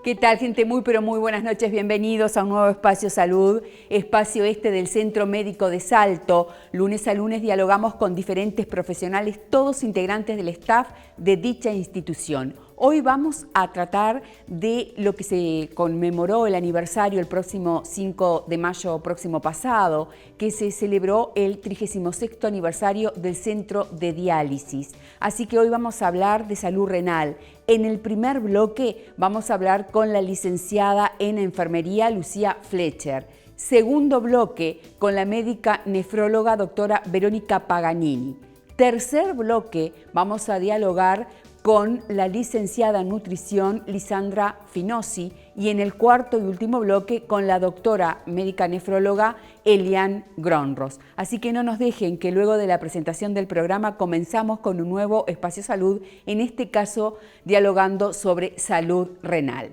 ¿Qué tal, gente? Muy, pero muy buenas noches. Bienvenidos a un nuevo Espacio Salud, espacio del Centro Médico de Salto. Lunes a lunes dialogamos con diferentes profesionales, todos integrantes del staff de dicha institución. Hoy vamos a tratar de lo que se conmemoró el aniversario el próximo 5 de mayo próximo pasado, que se celebró el 36º aniversario del Centro de Diálisis. Así que hoy vamos a hablar de salud renal. En el primer bloque vamos a hablar con la licenciada en enfermería Lucía Fletcher. Segundo bloque con la médica nefróloga doctora Verónica Paganini. Tercer bloque vamos a dialogar con la licenciada en nutrición Lisandra Finosi y en el cuarto y último bloque con la doctora médica nefróloga Elian Gronros. Así que no nos dejen que luego de la presentación del programa comenzamos con un nuevo Espacio Salud, en este caso dialogando sobre salud renal.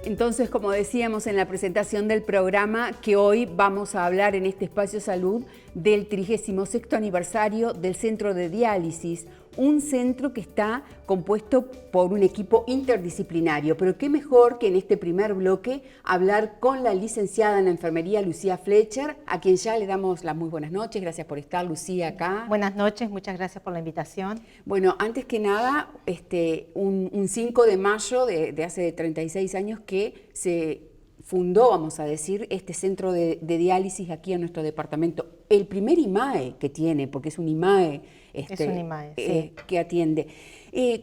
Entonces, como decíamos en la presentación del programa, que hoy vamos a hablar en este Espacio Salud del 36º aniversario del Centro de Diálisis, un centro que está compuesto por un equipo interdisciplinario. Pero qué mejor que en este primer bloque hablar con la licenciada en enfermería Lucía Fletcher, a quien ya le damos las muy buenas noches. Gracias por estar, Lucía, acá. Buenas noches, muchas gracias por la invitación. Bueno, antes que nada, un 5 de mayo de hace 36 años que se fundó, vamos a decir, este centro de diálisis aquí en nuestro departamento. El primer IMAE que tiene, porque es un IMAE, es un IMAE, sí, que atiende.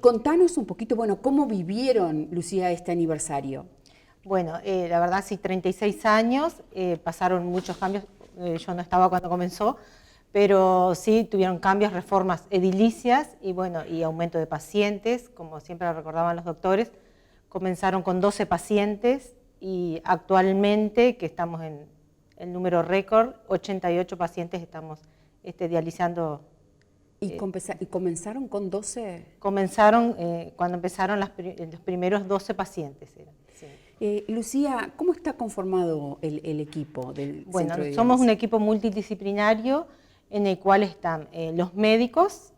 Contanos un poquito, bueno, ¿cómo vivieron, Lucía, este aniversario? Bueno, la verdad, sí, 36 años, pasaron muchos cambios, yo no estaba cuando comenzó, pero sí tuvieron cambios, reformas edilicias y bueno, y aumento de pacientes, como siempre lo recordaban los doctores. Comenzaron con 12 pacientes y actualmente, que estamos en el número récord, 88 pacientes estamos dializando. ¿Y comenzaron con 12? Comenzaron cuando empezaron los primeros 12 pacientes. Sí. Lucía, ¿cómo está conformado el equipo del Centro de diálisis? Bueno, somos un equipo multidisciplinario en el cual están los médicos,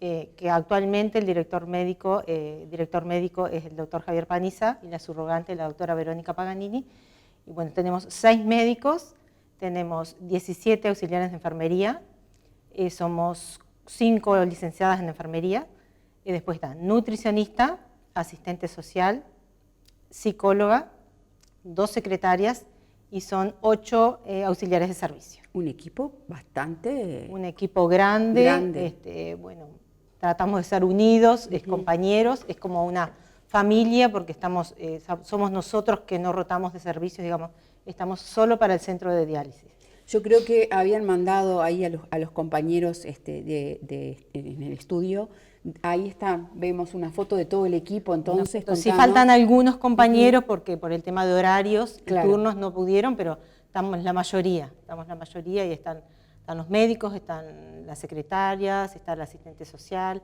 que actualmente el director médico es el doctor Javier Paniza y la subrogante la doctora Verónica Paganini. Y bueno, tenemos 6 médicos, tenemos 17 auxiliares de enfermería, somos 5 licenciadas en enfermería, y después está nutricionista, asistente social, psicóloga, 2 secretarias y son 8 auxiliares de servicio. Un equipo bastante... Un equipo grande. Bueno, tratamos de ser unidos, compañeros, es como una familia porque somos nosotros que no rotamos de servicios, digamos, estamos solo para el centro de diálisis. Yo creo que habían mandado ahí a los compañeros en el estudio. Ahí está, vemos una foto de todo el equipo, entonces. Sí, faltan algunos compañeros porque por el tema de horarios, claro, turnos no pudieron, pero estamos la mayoría y están los médicos, están las secretarias, está el asistente social,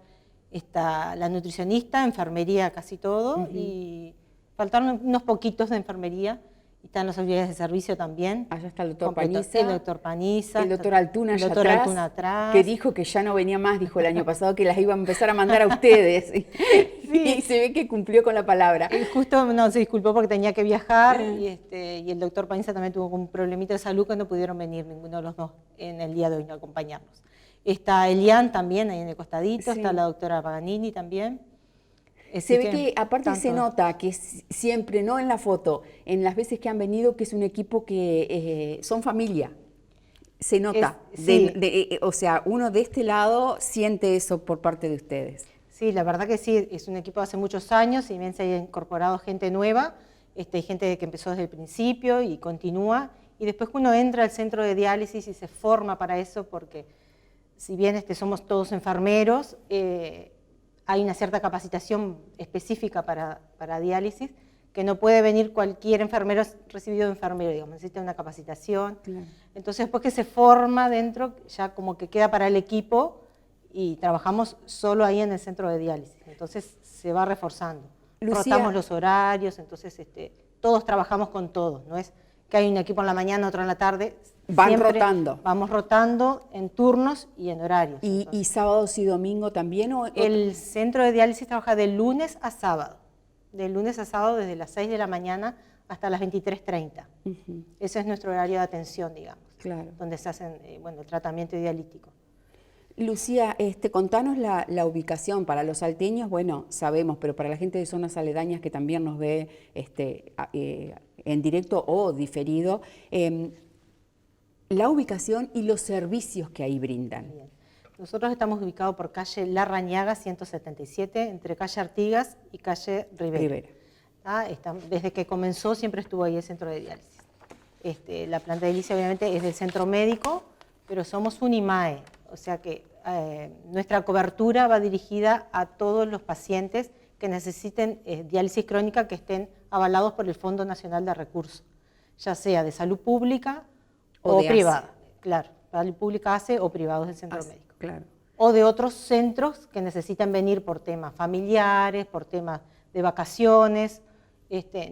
está la nutricionista, enfermería casi todo, y faltaron unos poquitos de enfermería. Están los auxiliares de servicio también. Allá está el doctor Paniza. El doctor Paniza. El doctor Altuna allá atrás, que dijo que ya no venía más, dijo el año pasado, que las iba a empezar a mandar a ustedes. Sí. Y se ve que cumplió con la palabra. Justo se disculpó porque tenía que viajar y el doctor Paniza también tuvo un problemita de salud que no pudieron venir ninguno de los dos en el día de hoy a acompañarnos. Está Elian también ahí en el costadito, sí. Está la doctora Paganini también. Se ve que aparte se nota que siempre, no en la foto, en las veces que han venido, que es un equipo que son familia. Se nota. Sí. O sea, uno de este lado siente eso por parte de ustedes. Sí, la verdad que sí, es un equipo de hace muchos años, si bien se ha incorporado gente nueva, hay gente que empezó desde el principio y continúa, y después uno entra al centro de diálisis y se forma para eso, porque si bien somos todos enfermeros, hay una cierta capacitación específica para diálisis, que no puede venir cualquier enfermero recibido de enfermero, digamos, necesita una capacitación. Claro. Entonces después que se forma dentro, ya como que queda para el equipo y trabajamos solo ahí en el centro de diálisis. Entonces se va reforzando. Lucía, rotamos los horarios, entonces todos trabajamos con todos, no es que hay un equipo en la mañana, otro en la tarde. van rotando. Vamos rotando en turnos y en horarios. ¿Y sábados y domingo también? El centro de diálisis trabaja de lunes a sábado. De lunes a sábado desde las 6 de la mañana hasta las 23:30. Ese es nuestro horario de atención, digamos. Claro. Donde se hacen el tratamiento dialítico. Lucía, contanos la ubicación para los salteños, bueno, sabemos, pero para la gente de zonas aledañas que también nos ve en directo o diferido, la ubicación y los servicios que ahí brindan. Bien. Nosotros estamos ubicados por calle Larrañaga 177, entre calle Artigas y calle Rivera. Desde que comenzó siempre estuvo ahí el centro de diálisis. La planta de diálisis obviamente es del centro médico, pero somos un IMAE, o sea que nuestra cobertura va dirigida a todos los pacientes que necesiten diálisis crónica que estén avalados por el Fondo Nacional de Recursos, ya sea de salud pública o privada. Claro, salud pública hace o privados del centro médico. Claro. O de otros centros que necesitan venir por temas familiares, por temas de vacaciones.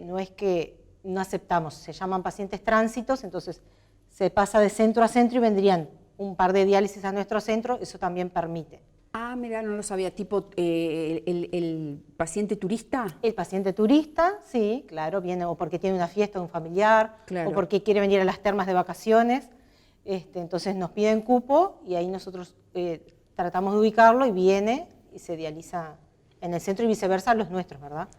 No es que no aceptamos, se llaman pacientes tránsitos, entonces se pasa de centro a centro y vendrían un par de diálisis a nuestro centro, eso también permite. Ah, mira, no lo sabía, tipo el paciente turista. El paciente turista, sí, claro, viene o porque tiene una fiesta de un familiar, claro, o porque quiere venir a las termas de vacaciones, entonces nos piden cupo y ahí nosotros tratamos de ubicarlo y viene y se dializa en el centro y viceversa los nuestros, ¿verdad?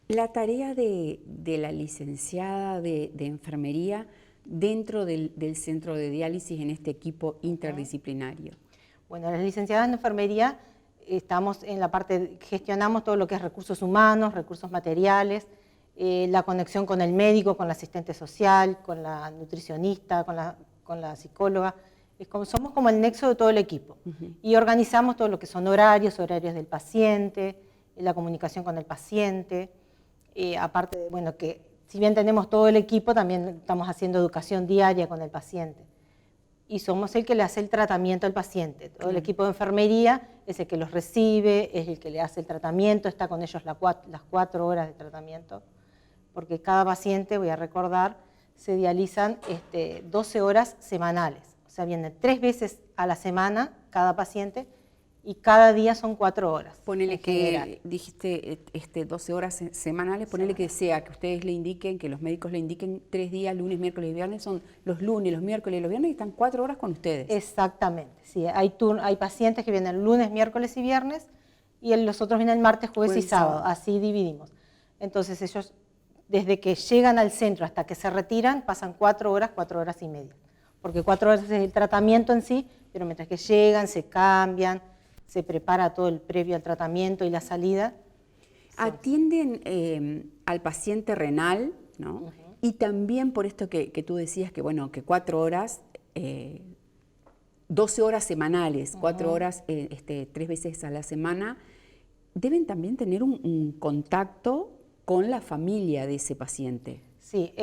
La tarea de la licenciada de enfermería dentro del centro de diálisis en este equipo interdisciplinario. Bueno, las licenciadas en enfermería estamos en la parte, gestionamos todo lo que es recursos humanos, recursos materiales, la conexión con el médico, con la asistente social, con la nutricionista, con la psicóloga. Somos como el nexo de todo el equipo. Y organizamos todo lo que son horarios del paciente, la comunicación con el paciente, aparte de, bueno, que si bien tenemos todo el equipo, también estamos haciendo educación diaria con el paciente. Y somos el que le hace el tratamiento al paciente. Todo el equipo de enfermería es el que los recibe, es el que le hace el tratamiento, está con ellos las 4 horas de tratamiento, porque cada paciente, voy a recordar, se dializan 12 horas semanales. O sea, vienen 3 veces a la semana cada paciente y cada día son 4 horas. Ponele que dijiste 12 horas semanales, ponele que sea, que ustedes le indiquen, que los médicos le indiquen 3 días, lunes, miércoles y viernes, son los lunes, los miércoles y los viernes y están 4 horas con ustedes. Exactamente, sí, hay pacientes que vienen lunes, miércoles y viernes y los otros vienen martes, jueves y sábado, así dividimos. Entonces ellos, desde que llegan al centro hasta que se retiran, pasan 4 horas y media. Porque 4 horas es el tratamiento en sí, pero mientras que llegan, se cambian, se prepara todo el previo al tratamiento y la salida. Atienden al paciente renal, ¿no? Y también por esto que tú decías que, bueno, que 4 horas, 12 horas semanales, 4 horas 3 veces a la semana, deben también tener un contacto con la familia de ese paciente. Sí,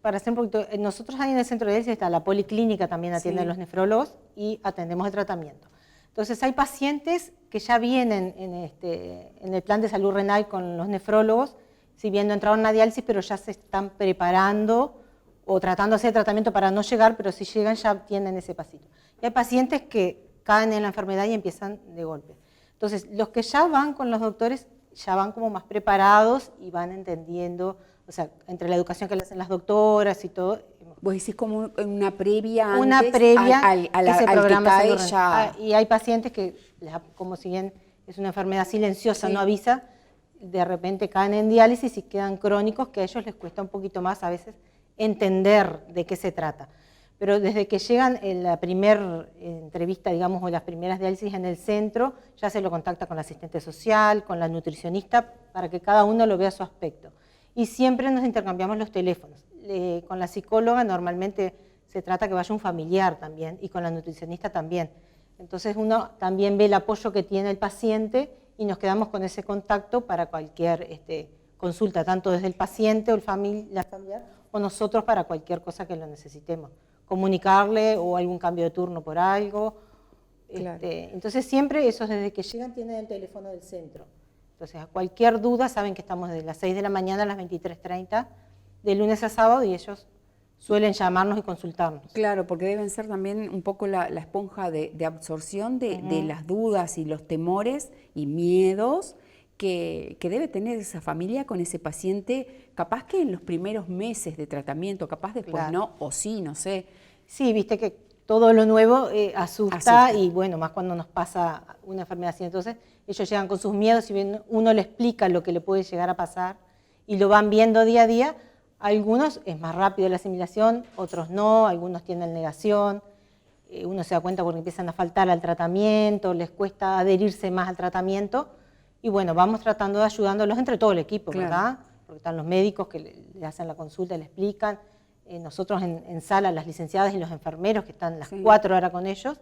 para hacer un poquito, nosotros ahí en el centro de diálisis está la policlínica, también atienden los nefrólogos y atendemos el tratamiento. Entonces hay pacientes que ya vienen en el plan de salud renal con los nefrólogos, si bien no entraron a diálisis, pero ya se están preparando o tratando de hacer tratamiento para no llegar, pero si llegan ya tienen ese pasito. Y hay pacientes que caen en la enfermedad y empiezan de golpe. Entonces los que ya van con los doctores ya van como más preparados y van entendiendo, o sea, entre la educación que le hacen las doctoras y todo. Vos decís como una previa una antes previa al ese programa que cae ya. Y hay pacientes que, como si bien es una enfermedad silenciosa, no avisa, de repente caen en diálisis y quedan crónicos, que a ellos les cuesta un poquito más a veces entender de qué se trata. Pero desde que llegan en la primera entrevista, digamos, o las primeras diálisis en el centro, ya se lo contacta con la asistente social, con la nutricionista, para que cada uno lo vea a su aspecto. Y siempre nos intercambiamos los teléfonos. Con la psicóloga normalmente se trata que vaya un familiar también, y con la nutricionista también. Entonces uno también ve el apoyo que tiene el paciente y nos quedamos con ese contacto para cualquier consulta tanto desde el paciente o la familiar o nosotros para cualquier cosa que lo necesitemos. Comunicarle o algún cambio de turno por algo. Claro. Entonces siempre esos desde que llegan tienen el teléfono del centro. Entonces a cualquier duda saben que estamos desde las 6 de la mañana a las 23:30, de lunes a sábado, y ellos suelen llamarnos y consultarnos. Claro, porque deben ser también un poco la esponja de absorción de las dudas y los temores y miedos que debe tener esa familia con ese paciente, capaz que en los primeros meses de tratamiento, capaz después Claro. no, o sí, no sé. Sí, viste que todo lo nuevo asusta y bueno, más cuando nos pasa una enfermedad así. Entonces ellos llegan con sus miedos y uno le explica lo que le puede llegar a pasar y lo van viendo día a día. Algunos es más rápido la asimilación, otros no, algunos tienen negación, uno se da cuenta porque empiezan a faltar al tratamiento, les cuesta adherirse más al tratamiento, y bueno, vamos tratando de ayudándolos entre todo el equipo, Claro. ¿verdad? Porque están los médicos que le hacen la consulta, le explican, nosotros en sala, las licenciadas y los enfermeros que están las 4 horas con ellos,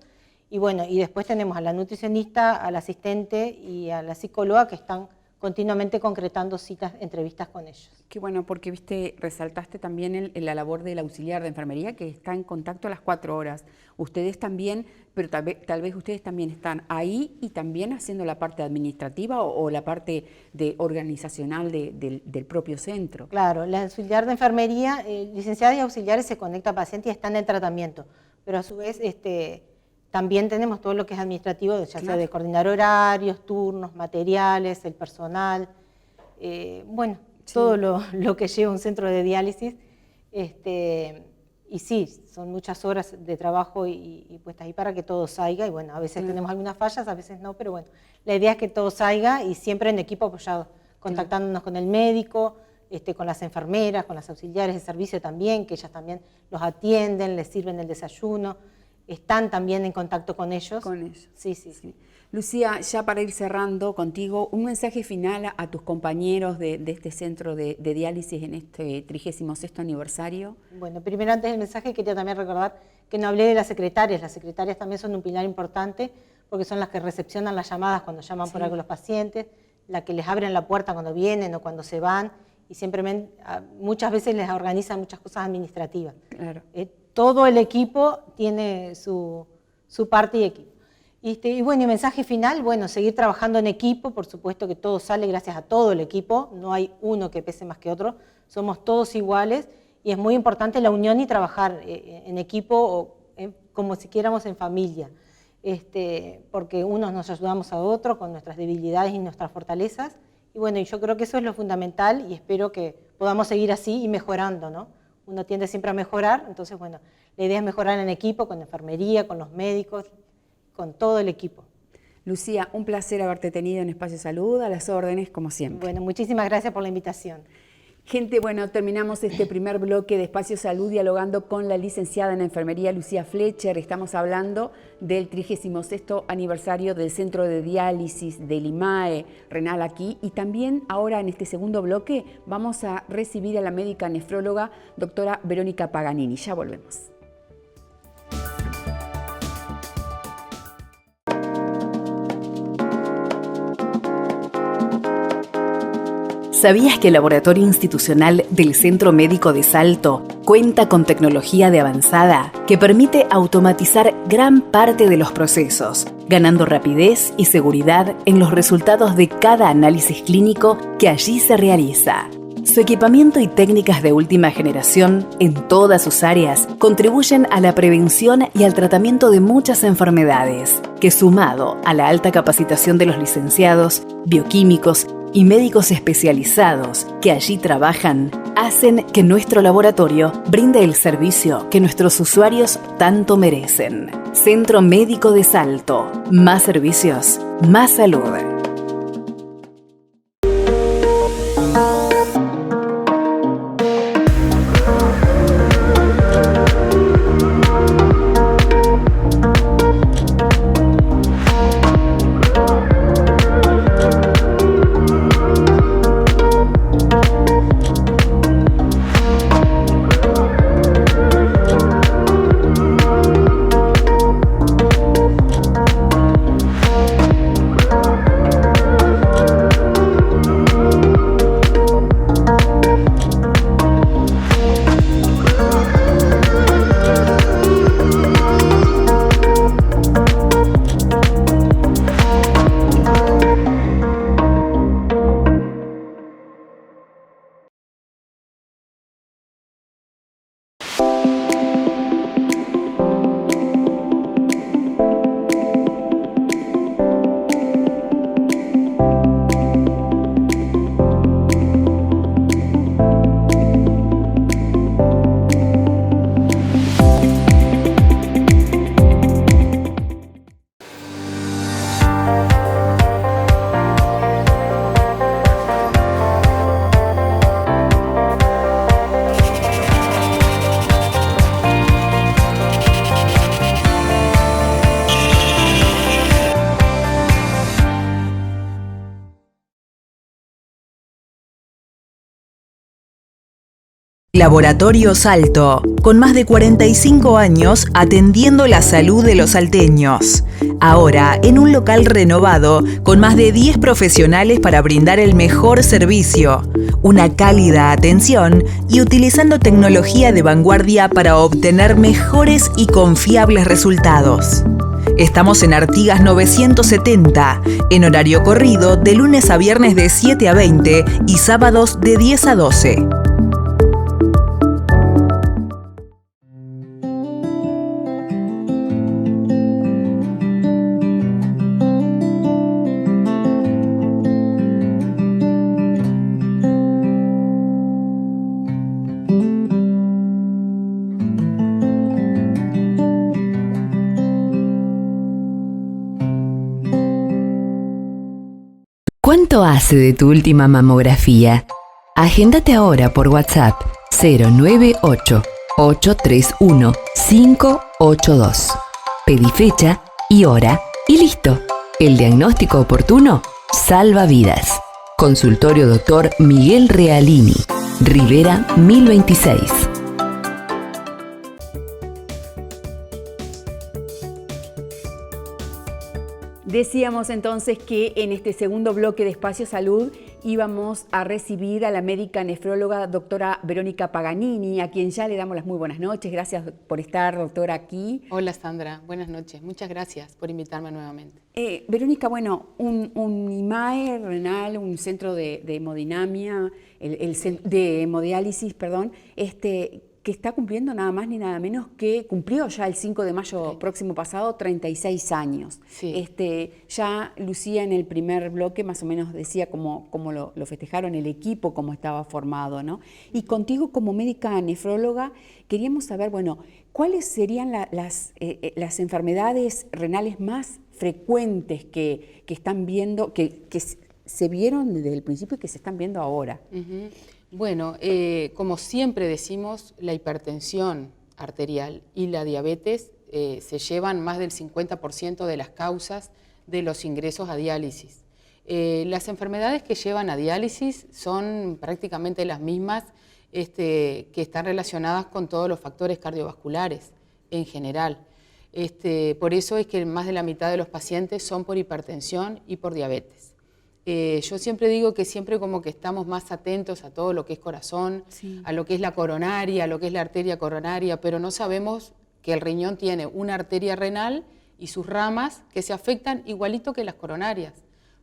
y bueno, y después tenemos a la nutricionista, al asistente y a la psicóloga que están continuamente concretando citas, entrevistas con ellos. Qué bueno, porque viste, resaltaste también la labor del auxiliar de enfermería que está en contacto a las 4 horas. Ustedes también, pero tal vez ustedes también están ahí y también haciendo la parte administrativa o la parte organizacional del propio centro. Claro, la auxiliar de enfermería, licenciadas y auxiliares se conecta a paciente y están en tratamiento, pero a su vez también tenemos todo lo que es administrativo, ya sea de coordinar horarios, turnos, materiales, el personal, bueno, todo lo que lleva un centro de diálisis. Y sí, son muchas horas de trabajo y puestas ahí para que todo salga. Y bueno, a veces tenemos algunas fallas, a veces no, pero bueno, la idea es que todo salga y siempre en equipo apoyado, contactándonos con el médico, con las enfermeras, con las auxiliares de servicio también, que ellas también los atienden, les sirven el desayuno. Están también en contacto con ellos. Con ellos. Sí. Lucía, ya para ir cerrando contigo, un mensaje final a tus compañeros de este centro de diálisis en este 36º aniversario. Bueno, primero antes del mensaje quería también recordar que no hablé de las secretarias. Las secretarias también son un pilar importante porque son las que recepcionan las llamadas cuando llaman por algo los pacientes, las que les abren la puerta cuando vienen o cuando se van y siempre muchas veces les organizan muchas cosas administrativas. Claro. Todo el equipo tiene su parte y equipo. Y bueno, y mensaje final, bueno, seguir trabajando en equipo, por supuesto que todo sale gracias a todo el equipo, no hay uno que pese más que otro, somos todos iguales y es muy importante la unión y trabajar en equipo o como si quieramos en familia, porque unos nos ayudamos a otros con nuestras debilidades y nuestras fortalezas, y bueno, y yo creo que eso es lo fundamental y espero que podamos seguir así y mejorando, ¿no? Uno tiende siempre a mejorar, entonces bueno, la idea es mejorar en equipo, con enfermería, con los médicos, con todo el equipo. Lucía, un placer haberte tenido en Espacio Salud, a las órdenes como siempre. Bueno, muchísimas gracias por la invitación. Gente, bueno, terminamos este primer bloque de Espacio Salud dialogando con la licenciada en Enfermería Lucía Fletcher. Estamos hablando del 36º aniversario del Centro de Diálisis del IMAE Renal aquí y también ahora en este segundo bloque vamos a recibir a la médica nefróloga doctora Verónica Paganini. Ya volvemos. ¿Sabías que el laboratorio institucional del Centro Médico de Salto cuenta con tecnología de avanzada que permite automatizar gran parte de los procesos, ganando rapidez y seguridad en los resultados de cada análisis clínico que allí se realiza? Su equipamiento y técnicas de última generación en todas sus áreas contribuyen a la prevención y al tratamiento de muchas enfermedades, que sumado a la alta capacitación de los licenciados, bioquímicos y médicos especializados que allí trabajan, hacen que nuestro laboratorio brinde el servicio que nuestros usuarios tanto merecen. Centro Médico de Salto. Más servicios, más salud. Laboratorio Salto, con más de 45 años atendiendo la salud de los salteños. Ahora en un local renovado, con más de 10 profesionales para brindar el mejor servicio, una cálida atención y utilizando tecnología de vanguardia para obtener mejores y confiables resultados. Estamos en Artigas 970, en horario corrido de lunes a viernes de 7 a 20 y sábados de 10 a 12. ¿Cuánto hace de tu última mamografía? Agéndate ahora por WhatsApp 098-831-582. Pedí fecha y hora y listo. El diagnóstico oportuno salva vidas. Consultorio Dr. Miguel Realini, Rivera 1026. Decíamos entonces que en este segundo bloque de Espacio Salud íbamos a recibir a la médica nefróloga doctora Verónica Paganini, a quien ya le damos las muy buenas noches. Gracias por estar, doctora, aquí. Hola Sandra, buenas noches. Muchas gracias por invitarme nuevamente. Verónica, bueno, un IMAE renal, un centro de hemodinamia, de hemodiálisis, perdón, que está cumpliendo nada más ni nada menos que, cumplió ya el 5 de mayo próximo pasado, 36 años. Sí. Ya Lucía en el primer bloque más o menos decía cómo lo festejaron el equipo, cómo estaba formado, ¿no? Y contigo como médica nefróloga queríamos saber, bueno, ¿cuáles serían las enfermedades renales más frecuentes que están viendo, que se vieron desde el principio y que se están viendo ahora? Uh-huh. Bueno, como siempre decimos, la hipertensión arterial y la diabetes se llevan más del 50% de las causas de los ingresos a diálisis. Las enfermedades que llevan a diálisis son prácticamente las mismas que están relacionadas con todos los factores cardiovasculares en general. Por eso es que más de la mitad de los pacientes son por hipertensión y por diabetes. Yo siempre digo que siempre como que estamos más atentos a todo lo que es corazón, sí, a lo que es la coronaria, a lo que es la arteria coronaria, pero no sabemos que el riñón tiene una arteria renal y sus ramas que se afectan igualito que las coronarias,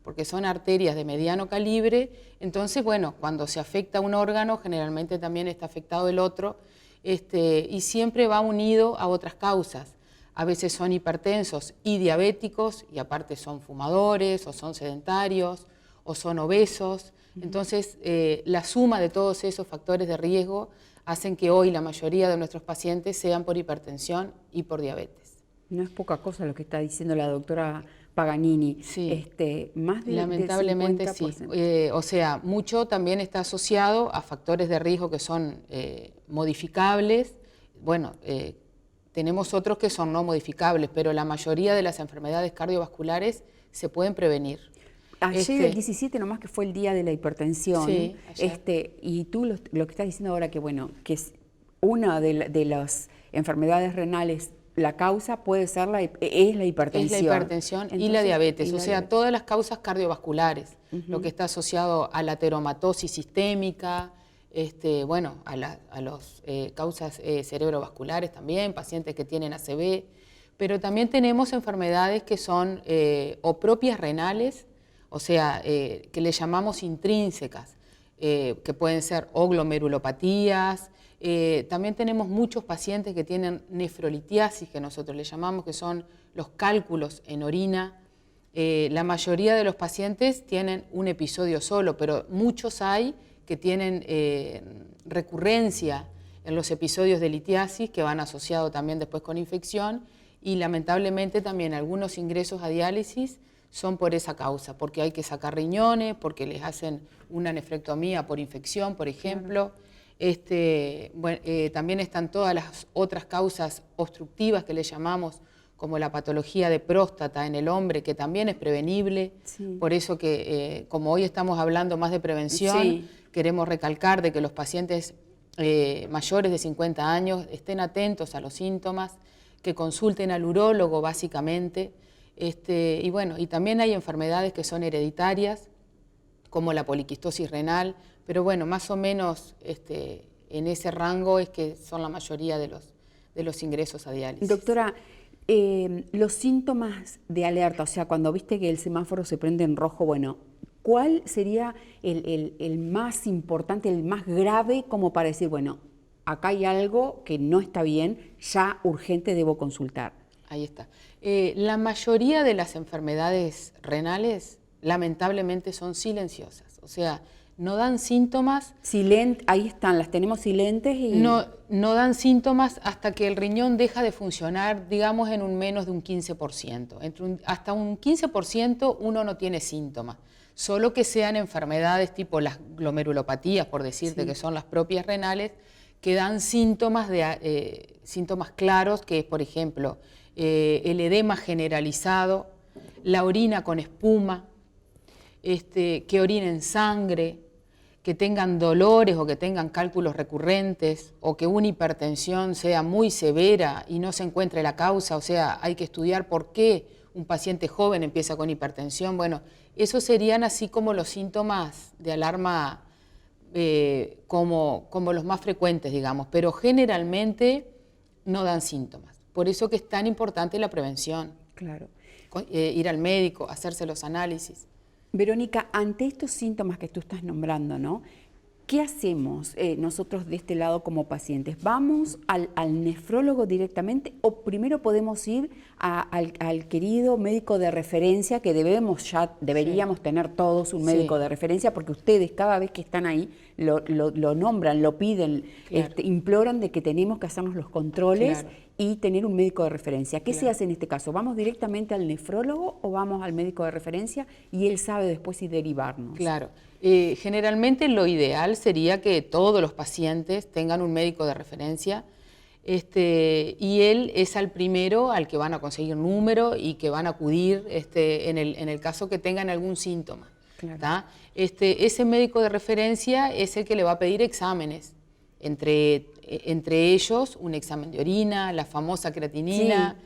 porque son arterias de mediano calibre. Entonces, bueno, cuando se afecta un órgano, generalmente también está afectado el otro, y siempre va unido a otras causas. A veces son hipertensos y diabéticos, y aparte son fumadores, o son sedentarios, o son obesos. Entonces, la suma de todos esos factores de riesgo hacen que hoy la mayoría de nuestros pacientes sean por hipertensión y por diabetes. No es poca cosa lo que está diciendo la doctora Paganini. Sí, más de, lamentablemente del 50%. Sí. O sea, mucho también está asociado a factores de riesgo que son modificables. Bueno, tenemos otros que son no modificables, pero la mayoría de las enfermedades cardiovasculares se pueden prevenir. Ayer, el 17 nomás, que fue el día de la hipertensión, sí, y tú lo que estás diciendo ahora, que bueno, que es una de las enfermedades renales, la causa puede ser la hipertensión. Es la hipertensión. Entonces, y la diabetes, o sea, todas las causas cardiovasculares, lo que está asociado a la ateromatosis sistémica, bueno, a las causas cerebrovasculares también, pacientes que tienen ACV, pero también tenemos enfermedades que son o propias renales, o sea, que le llamamos intrínsecas, que pueden ser o glomerulopatías. También tenemos muchos pacientes que tienen nefrolitiasis, que nosotros le llamamos, que son los cálculos en orina. La mayoría de los pacientes tienen un episodio solo, pero muchos hay que tienen recurrencia en los episodios de litiasis, que van asociados también después con infección, y lamentablemente también algunos ingresos a diálisis son por esa causa, porque hay que sacar riñones, porque les hacen una nefrectomía por infección, por ejemplo. También están todas las otras causas obstructivas que le llamamos, como la patología de próstata en el hombre, que también es prevenible. Sí. Por eso que, como hoy estamos hablando más de prevención, sí, queremos recalcar de que los pacientes mayores de 50 años estén atentos a los síntomas, que consulten al urólogo básicamente. Y bueno, y también hay enfermedades que son hereditarias, como la poliquistosis renal, pero bueno, más o menos en ese rango es que son la mayoría de los ingresos a diálisis. Doctora, los síntomas de alerta, o sea, cuando viste que el semáforo se prende en rojo, bueno, ¿cuál sería el más importante, el más grave como para decir, bueno, acá hay algo que no está bien, ya urgente debo consultar? Ahí está. La mayoría de las enfermedades renales lamentablemente son silenciosas, o sea, no dan síntomas. Ahí están, las tenemos silentes y... No dan síntomas hasta que el riñón deja de funcionar, digamos, en menos de un 15%. Hasta un 15% uno no tiene síntomas, solo que sean enfermedades tipo las glomerulopatías, por decirte, que son las propias renales, que dan síntomas claros, que es, por ejemplo, el edema generalizado, la orina con espuma, que orinen sangre, que tengan dolores o que tengan cálculos recurrentes, o que una hipertensión sea muy severa y no se encuentre la causa, o sea, hay que estudiar por qué un paciente joven empieza con hipertensión. Bueno, esos serían así como los síntomas de alarma, como los más frecuentes, digamos, pero generalmente no dan síntomas. Por eso que es tan importante la prevención. Claro. Ir al médico, hacerse los análisis. Verónica, ante estos síntomas que tú estás nombrando, ¿no? ¿Qué hacemos nosotros de este lado como pacientes? ¿Vamos al nefrólogo directamente o primero podemos ir al querido médico de referencia, que deberíamos tener todos un médico de referencia, porque ustedes cada vez que están ahí lo nombran, lo piden, imploran de que tenemos que hacernos los controles y tener un médico de referencia? ¿Qué se hace en este caso? ¿Vamos directamente al nefrólogo o vamos al médico de referencia y él sabe después si derivarnos? Claro. Generalmente lo ideal sería que todos los pacientes tengan un médico de referencia, y él es al primero al que van a conseguir número y que van a acudir en el caso que tengan algún síntoma. Claro. Ese médico de referencia es el que le va a pedir exámenes, entre ellos un examen de orina, la famosa creatinina,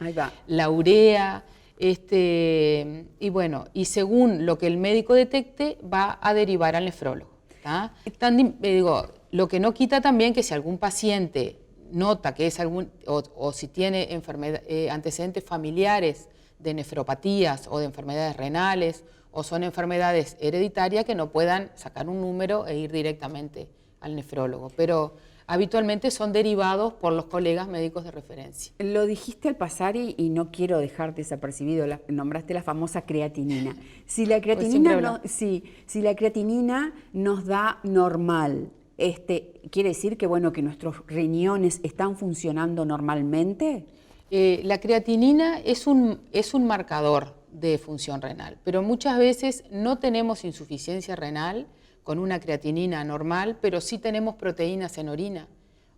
la urea. Y bueno, y según lo que el médico detecte, va a derivar al nefrólogo. Lo que no quita también que si algún paciente nota que es o si tiene antecedentes familiares de nefropatías o de enfermedades renales o son enfermedades hereditarias, que no puedan sacar un número e ir directamente al nefrólogo. Pero habitualmente son derivados por los colegas médicos de referencia. Lo dijiste al pasar y no quiero dejar desapercibido, nombraste la famosa creatinina. Si la creatinina, si la creatinina nos da normal, ¿quiere decir que, bueno, que nuestros riñones están funcionando normalmente? La creatinina es un marcador de función renal, pero muchas veces no tenemos insuficiencia renal con una creatinina normal, pero sí tenemos proteínas en orina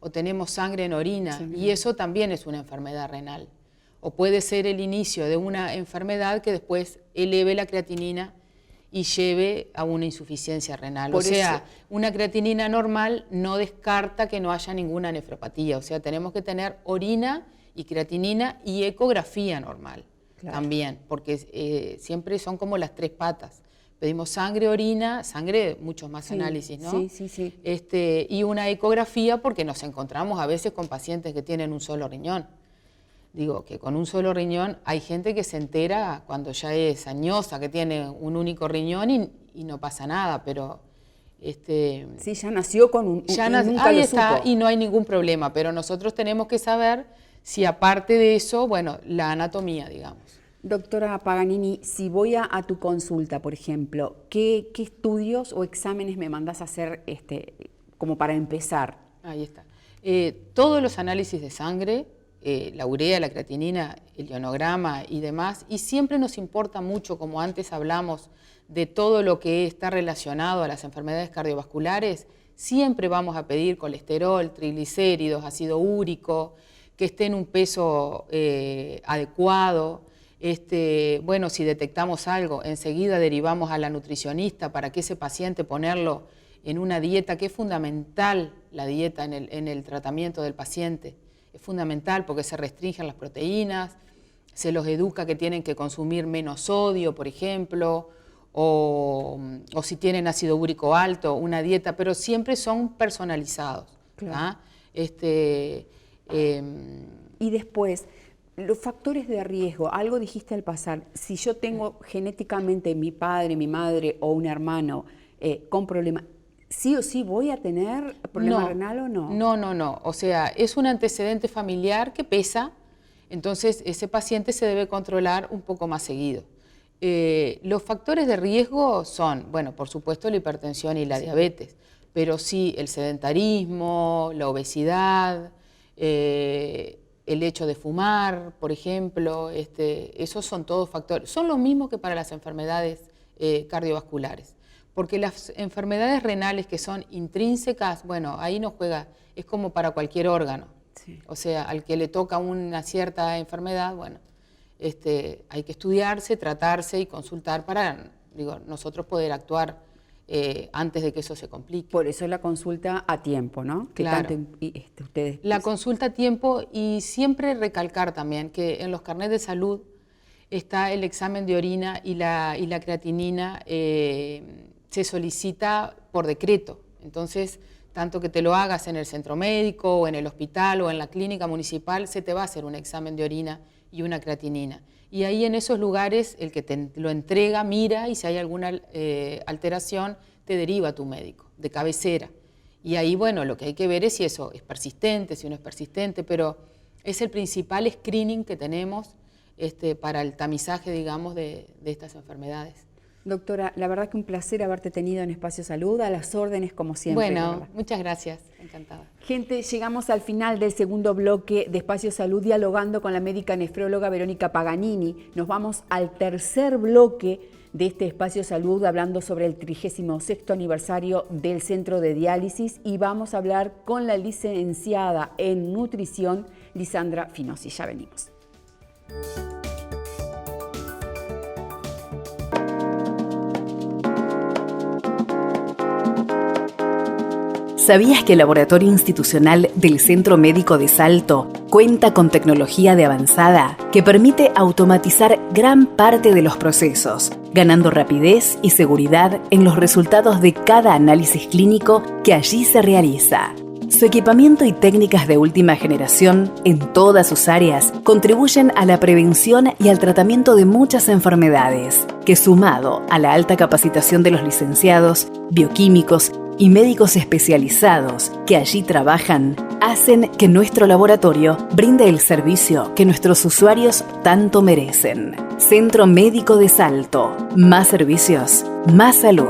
o tenemos sangre en orina, y eso también es una enfermedad renal. O puede ser el inicio de una enfermedad que después eleve la creatinina y lleve a una insuficiencia renal. Una creatinina normal no descarta que no haya ninguna nefropatía, o sea, tenemos que tener orina y creatinina y ecografía normal también, porque siempre son como las tres patas. Pedimos sangre, orina, sangre, muchos más análisis, ¿no? Sí. Y una ecografía, porque nos encontramos a veces con pacientes que tienen un solo riñón. Digo, que con un solo riñón hay gente que se entera cuando ya es añosa, que tiene un único riñón y no pasa nada, pero... sí, ya nació con un... ahí está, y no hay ningún problema, pero nosotros tenemos que saber si aparte de eso, bueno, la anatomía, digamos. Doctora Paganini, si voy a tu consulta, por ejemplo, ¿qué estudios o exámenes me mandas a hacer como para empezar? Ahí está. Todos los análisis de sangre, la urea, la creatinina, el ionograma y demás, y siempre nos importa mucho, como antes hablamos, de todo lo que está relacionado a las enfermedades cardiovasculares, siempre vamos a pedir colesterol, triglicéridos, ácido úrico, que esté en un peso adecuado. Bueno, si detectamos algo, enseguida derivamos a la nutricionista para que ese paciente ponerlo en una dieta, que es fundamental la dieta en el tratamiento del paciente. Es fundamental porque se restringen las proteínas, se los educa que tienen que consumir menos sodio, por ejemplo, o si tienen ácido úrico alto, una dieta, pero siempre son personalizados. Claro. Y después, los factores de riesgo, algo dijiste al pasar, si yo tengo genéticamente mi padre, mi madre o un hermano con problemas, ¿sí o sí voy a tener problema renal o no? No, o sea, es un antecedente familiar que pesa, entonces ese paciente se debe controlar un poco más seguido. Los factores de riesgo son, bueno, por supuesto la hipertensión y la diabetes, pero sí el sedentarismo, la obesidad, el hecho de fumar, por ejemplo, esos son todos factores. Son los mismos que para las enfermedades cardiovasculares, porque las enfermedades renales que son intrínsecas, bueno, ahí no juega, es como para cualquier órgano. Sí. O sea, al que le toca una cierta enfermedad, bueno, hay que estudiarse, tratarse y consultar para, nosotros poder actuar antes de que eso se complique. Por eso la consulta a tiempo, ¿no? Que claro. Tanto, ustedes... La consulta a tiempo, y siempre recalcar también que en los carnets de salud está el examen de orina y la creatinina se solicita por decreto. Entonces, tanto que te lo hagas en el centro médico o en el hospital o en la clínica municipal, se te va a hacer un examen de orina y una creatinina. Y ahí en esos lugares el que te lo entrega mira y si hay alguna alteración te deriva a tu médico de cabecera. Y ahí, bueno, lo que hay que ver es si eso es persistente, si no es persistente, pero es el principal screening que tenemos para el tamizaje, digamos, de estas enfermedades. Doctora, la verdad que un placer haberte tenido en Espacio Salud, a las órdenes como siempre. Bueno, muchas gracias, encantada. Gente, llegamos al final del segundo bloque de Espacio Salud, dialogando con la médica nefróloga Verónica Paganini. Nos vamos al tercer bloque de este Espacio Salud, hablando sobre el 36º aniversario del Centro de Diálisis, y vamos a hablar con la licenciada en nutrición, Lisandra Finosi. Ya venimos. ¿Sabías que el laboratorio institucional del Centro Médico de Salto cuenta con tecnología de avanzada que permite automatizar gran parte de los procesos, ganando rapidez y seguridad en los resultados de cada análisis clínico que allí se realiza? Su equipamiento y técnicas de última generación en todas sus áreas contribuyen a la prevención y al tratamiento de muchas enfermedades, que sumado a la alta capacitación de los licenciados, bioquímicos y médicos especializados que allí trabajan, hacen que nuestro laboratorio brinde el servicio que nuestros usuarios tanto merecen. Centro Médico de Salto. Más servicios, más salud.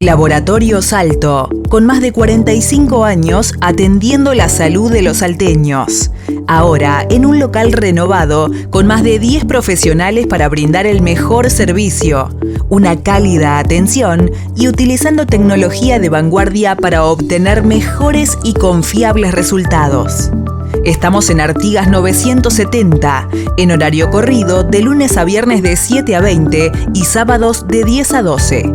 Laboratorio Salto, con más de 45 años atendiendo la salud de los salteños. Ahora en un local renovado con más de 10 profesionales para brindar el mejor servicio, una cálida atención y utilizando tecnología de vanguardia para obtener mejores y confiables resultados. Estamos en Artigas 970, en horario corrido de lunes a viernes de 7 a 20 y sábados de 10 a 12.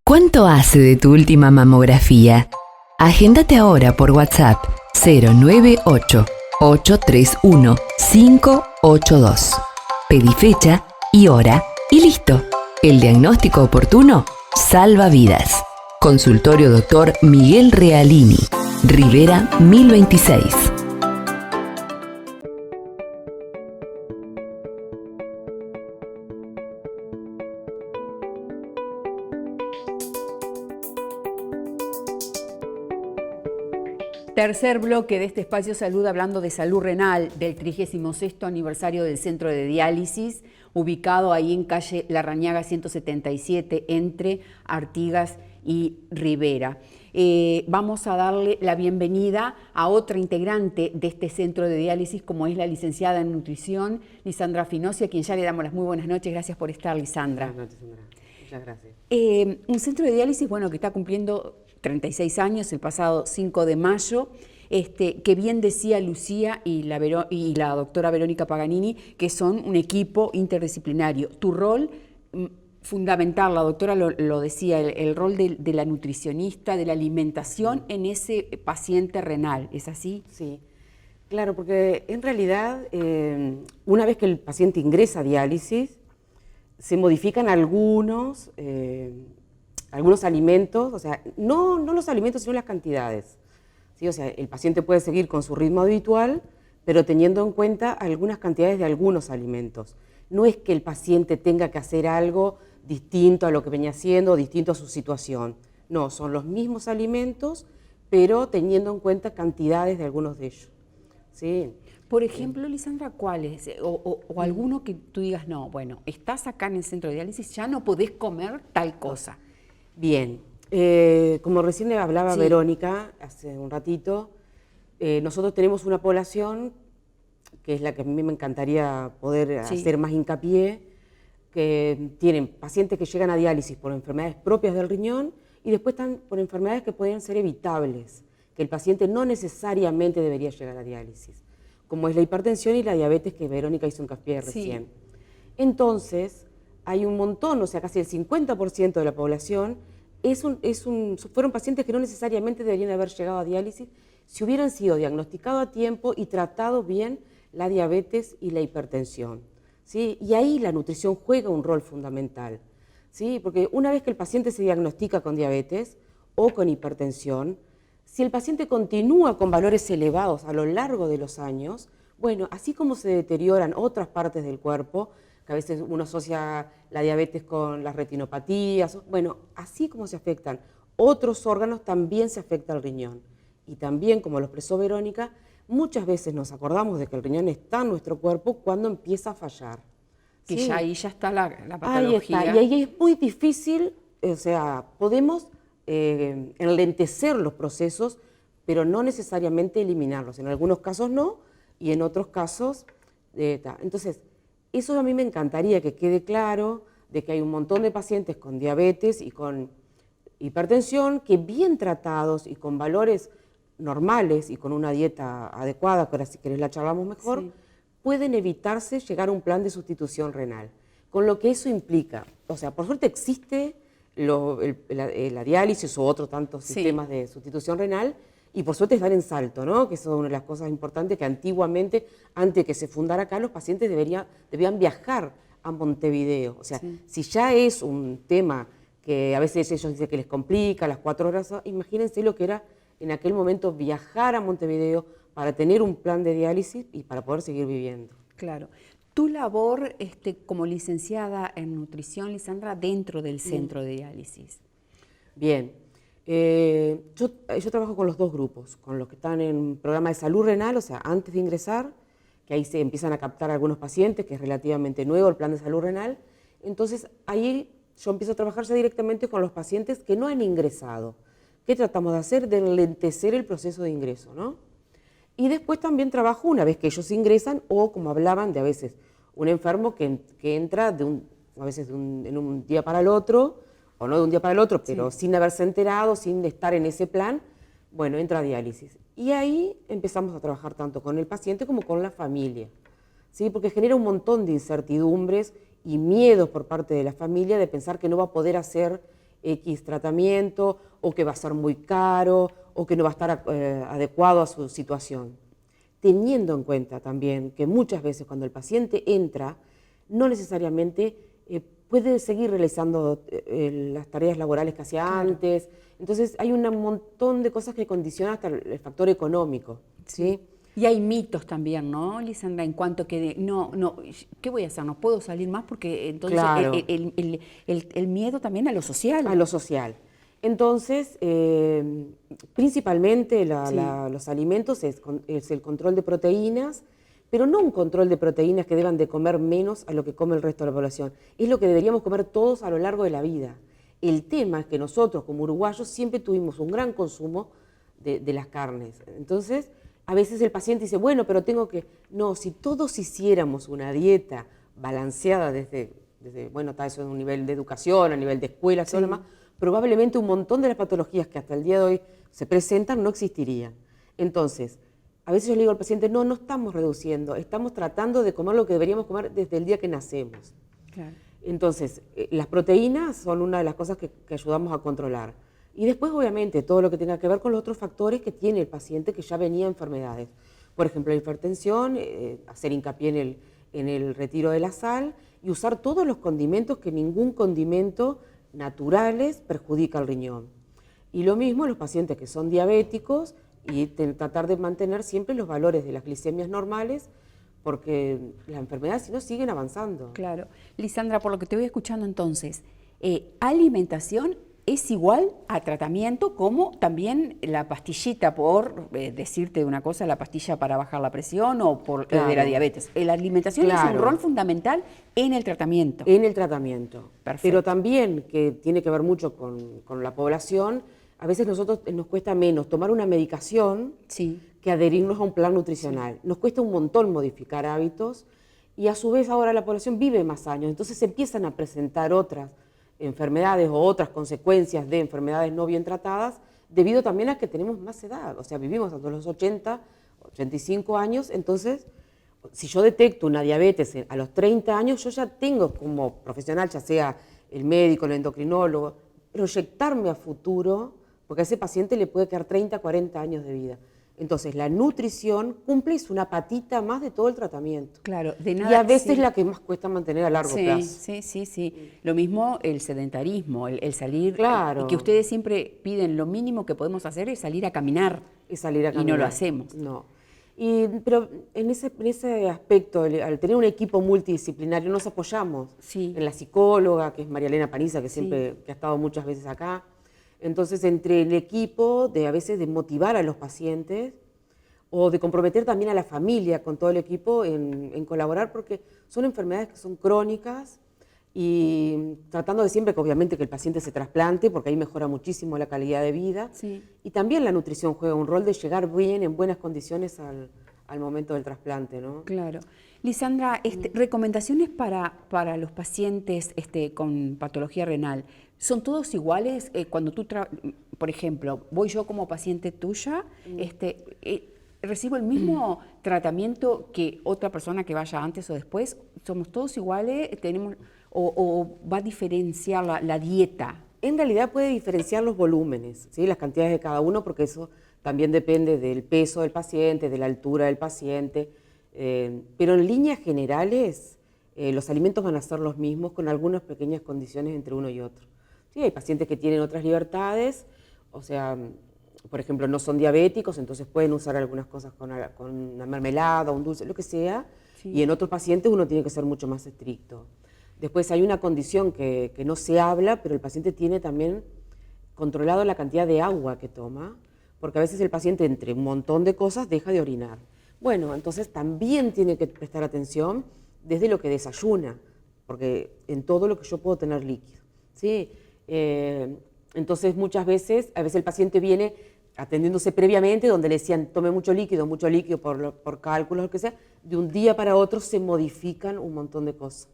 ¿Cuánto hace de tu última mamografía? Agéndate ahora por WhatsApp 098-831-582. Pedí fecha y hora y listo. El diagnóstico oportuno salva vidas. Consultorio Dr. Miguel Realini, Rivera 1026. Tercer bloque de este espacio Salud, hablando de salud renal del 36º aniversario del Centro de Diálisis, ubicado ahí en calle Larrañaga 177, entre Artigas y Rivera. Vamos a darle la bienvenida a otra integrante de este centro de diálisis, como es la licenciada en nutrición, Lisandra Finosi, a quien ya le damos las muy buenas noches. Gracias por estar, Lisandra. Buenas noches, Sandra. Muchas gracias. Un centro de diálisis, bueno, que está cumpliendo 36 años, el pasado 5 de mayo, que bien decía Lucía y la doctora Verónica Paganini, que son un equipo interdisciplinario. Tu rol fundamental, la doctora lo decía, el rol de la nutricionista, de la alimentación en ese paciente renal, ¿es así? Sí, claro, porque en realidad una vez que el paciente ingresa a diálisis, se modifican algunos alimentos, o sea, no los alimentos, sino las cantidades. ¿Sí? O sea, el paciente puede seguir con su ritmo habitual, pero teniendo en cuenta algunas cantidades de algunos alimentos. No es que el paciente tenga que hacer algo distinto a lo que venía haciendo o distinto a su situación. No, son los mismos alimentos, pero teniendo en cuenta cantidades de algunos de ellos. ¿Sí? Por ejemplo, Lisandra, ¿cuáles? O alguno que tú digas, no, bueno, estás acá en el centro de diálisis, ya no podés comer tal cosa. Bien, como recién le hablaba Sí. Verónica hace un ratito, nosotros tenemos una población, que es la que a mí me encantaría poder Sí. hacer más hincapié, que tienen pacientes que llegan a diálisis por enfermedades propias del riñón y después están por enfermedades que podrían ser evitables, que el paciente no necesariamente debería llegar a diálisis, como es la hipertensión y la diabetes, que Verónica hizo hincapié recién. Sí. Entonces, hay un montón, o sea, casi el 50% de la población fueron pacientes que no necesariamente deberían haber llegado a diálisis si hubieran sido diagnosticados a tiempo y tratados bien la diabetes y la hipertensión, ¿sí? Y ahí la nutrición juega un rol fundamental, ¿sí? Porque una vez que el paciente se diagnostica con diabetes o con hipertensión, si el paciente continúa con valores elevados a lo largo de los años, bueno, así como se deterioran otras partes del cuerpo, que a veces uno asocia la diabetes con las retinopatías, bueno, así como se afectan otros órganos, también se afecta el riñón. Y también, como lo expresó Verónica, muchas veces nos acordamos de que el riñón está en nuestro cuerpo cuando empieza a fallar. Que ¿Sí? ya ahí ya está la Ahí patología. está, y ahí es muy difícil, o sea, podemos enlentecer los procesos, pero no necesariamente eliminarlos. En algunos casos no, y en otros casos, entonces, eso a mí me encantaría que quede claro, de que hay un montón de pacientes con diabetes y con hipertensión que bien tratados y con valores normales y con una dieta adecuada, que ahora si querés la charlamos mejor, Sí. pueden evitarse llegar a un plan de sustitución renal. Con lo que eso implica, o sea, por suerte existe la diálisis u otros tantos Sí. sistemas de sustitución renal, Y por suerte estar en Salto, ¿no? Que eso es una de las cosas importantes, que antiguamente, antes de que se fundara acá, los pacientes debían viajar a Montevideo. O sea, si ya es un tema que a veces ellos dicen que les complica, las 4 horas, imagínense lo que era en aquel momento viajar a Montevideo para tener un plan de diálisis y para poder seguir viviendo. Claro. Tu labor como licenciada en nutrición, Lisandra, dentro del centro de diálisis. Bien. Yo trabajo con los 2 grupos, con los que están en programa de salud renal, o sea, antes de ingresar, que ahí se empiezan a captar algunos pacientes, que es relativamente nuevo el plan de salud renal. Entonces, ahí yo empiezo a trabajar ya directamente con los pacientes que no han ingresado. ¿Qué tratamos de hacer? De enlentecer el proceso de ingreso, ¿no? Y después también trabajo una vez que ellos ingresan, o como hablaban de a veces, un enfermo que entra a veces en un día para el otro, o no de un día para el otro, pero sin haberse enterado, sin estar en ese plan, bueno, entra a diálisis. Y ahí empezamos a trabajar tanto con el paciente como con la familia, ¿sí? Porque genera un montón de incertidumbres y miedos por parte de la familia de pensar que no va a poder hacer X tratamiento, o que va a ser muy caro, o que no va a estar adecuado a su situación. Teniendo en cuenta también que muchas veces cuando el paciente entra, no necesariamente puede seguir realizando las tareas laborales que hacía antes. Entonces hay un montón de cosas que condicionan hasta el factor económico, ¿sí? Y hay mitos también, ¿no, Lisandra? En cuanto que, ¿qué voy a hacer? No puedo salir más porque entonces Claro. el miedo también a lo social. A lo social. Entonces, principalmente los alimentos es el control de proteínas, pero no un control de proteínas que deban de comer menos a lo que come el resto de la población. Es lo que deberíamos comer todos a lo largo de la vida. El tema es que nosotros, como uruguayos, siempre tuvimos un gran consumo de las carnes. Entonces, a veces el paciente dice, bueno, pero tengo que... No, si todos hiciéramos una dieta balanceada desde bueno, está eso en un nivel de educación, a nivel de escuela, todo lo demás, probablemente un montón de las patologías que hasta el día de hoy se presentan no existirían. Entonces, a veces yo le digo al paciente, no estamos reduciendo, estamos tratando de comer lo que deberíamos comer desde el día que nacemos. Claro. Entonces, las proteínas son una de las cosas que ayudamos a controlar. Y después, obviamente, todo lo que tenga que ver con los otros factores que tiene el paciente que ya venía enfermedades. Por ejemplo, la hipertensión, hacer hincapié en el retiro de la sal y usar todos los condimentos, que ningún condimento naturales perjudica al riñón. Y lo mismo los pacientes que son diabéticos, y tratar de mantener siempre los valores de las glicemias normales, porque las enfermedades si no siguen avanzando. Claro. Lisandra, por lo que te voy escuchando entonces, alimentación es igual a tratamiento, como también la pastillita, por decirte una cosa, la pastilla para bajar la presión o por de la diabetes. La alimentación es un rol fundamental en el tratamiento. En el tratamiento. Perfecto. Pero también, que tiene que ver mucho con la población, a veces nosotros nos cuesta menos tomar una medicación que adherirnos a un plan nutricional. Nos cuesta un montón modificar hábitos y a su vez ahora la población vive más años, entonces se empiezan a presentar otras enfermedades o otras consecuencias de enfermedades no bien tratadas, debido también a que tenemos más edad, o sea, vivimos hasta los 80, 85 años, entonces si yo detecto una diabetes a los 30 años, yo ya tengo como profesional, ya sea el médico, el endocrinólogo, proyectarme a futuro, porque a ese paciente le puede quedar 30, 40 años de vida. Entonces, la nutrición cumple es una patita más de todo el tratamiento. Claro, de nada. Y a veces la que más cuesta mantener a largo plazo. Sí. Lo mismo el sedentarismo, el salir. Claro. Y que ustedes siempre piden, lo mínimo que podemos hacer es salir a caminar. Es salir a caminar. Y no lo hacemos. No. Pero en ese aspecto, al tener un equipo multidisciplinario, nos apoyamos en la psicóloga, que es María Elena Paniza, que siempre que ha estado muchas veces acá. Entonces, entre el equipo, a veces de motivar a los pacientes o de comprometer también a la familia con todo el equipo en colaborar, porque son enfermedades que son crónicas, y tratando de siempre que obviamente que el paciente se trasplante, porque ahí mejora muchísimo la calidad de vida. Y también la nutrición juega un rol de llegar bien, en buenas condiciones al momento del trasplante, ¿no? Claro. Lisandra, recomendaciones para los pacientes con patología renal. ¿Son todos iguales? Cuando tú, por ejemplo, voy yo como paciente tuya, ¿recibo el mismo tratamiento que otra persona que vaya antes o después? ¿Somos todos iguales? ¿O va a diferenciar la dieta? En realidad puede diferenciar los volúmenes, ¿sí? Las cantidades de cada uno, porque eso también depende del peso del paciente, de la altura del paciente, pero en líneas generales los alimentos van a ser los mismos con algunas pequeñas condiciones entre uno y otro. Sí, hay pacientes que tienen otras libertades, o sea, por ejemplo, no son diabéticos, entonces pueden usar algunas cosas con una mermelada, un dulce, lo que sea, sí. Y en otros pacientes uno tiene que ser mucho más estricto. Después hay una condición que no se habla, pero el paciente tiene también controlado la cantidad de agua que toma, porque a veces el paciente entre un montón de cosas deja de orinar. Bueno, entonces también tiene que prestar atención desde lo que desayuna, porque en todo lo que yo puedo tener líquido, ¿sí? Entonces a veces el paciente viene atendiéndose previamente, donde le decían tome mucho líquido por cálculos, lo que sea, de un día para otro se modifican un montón de cosas.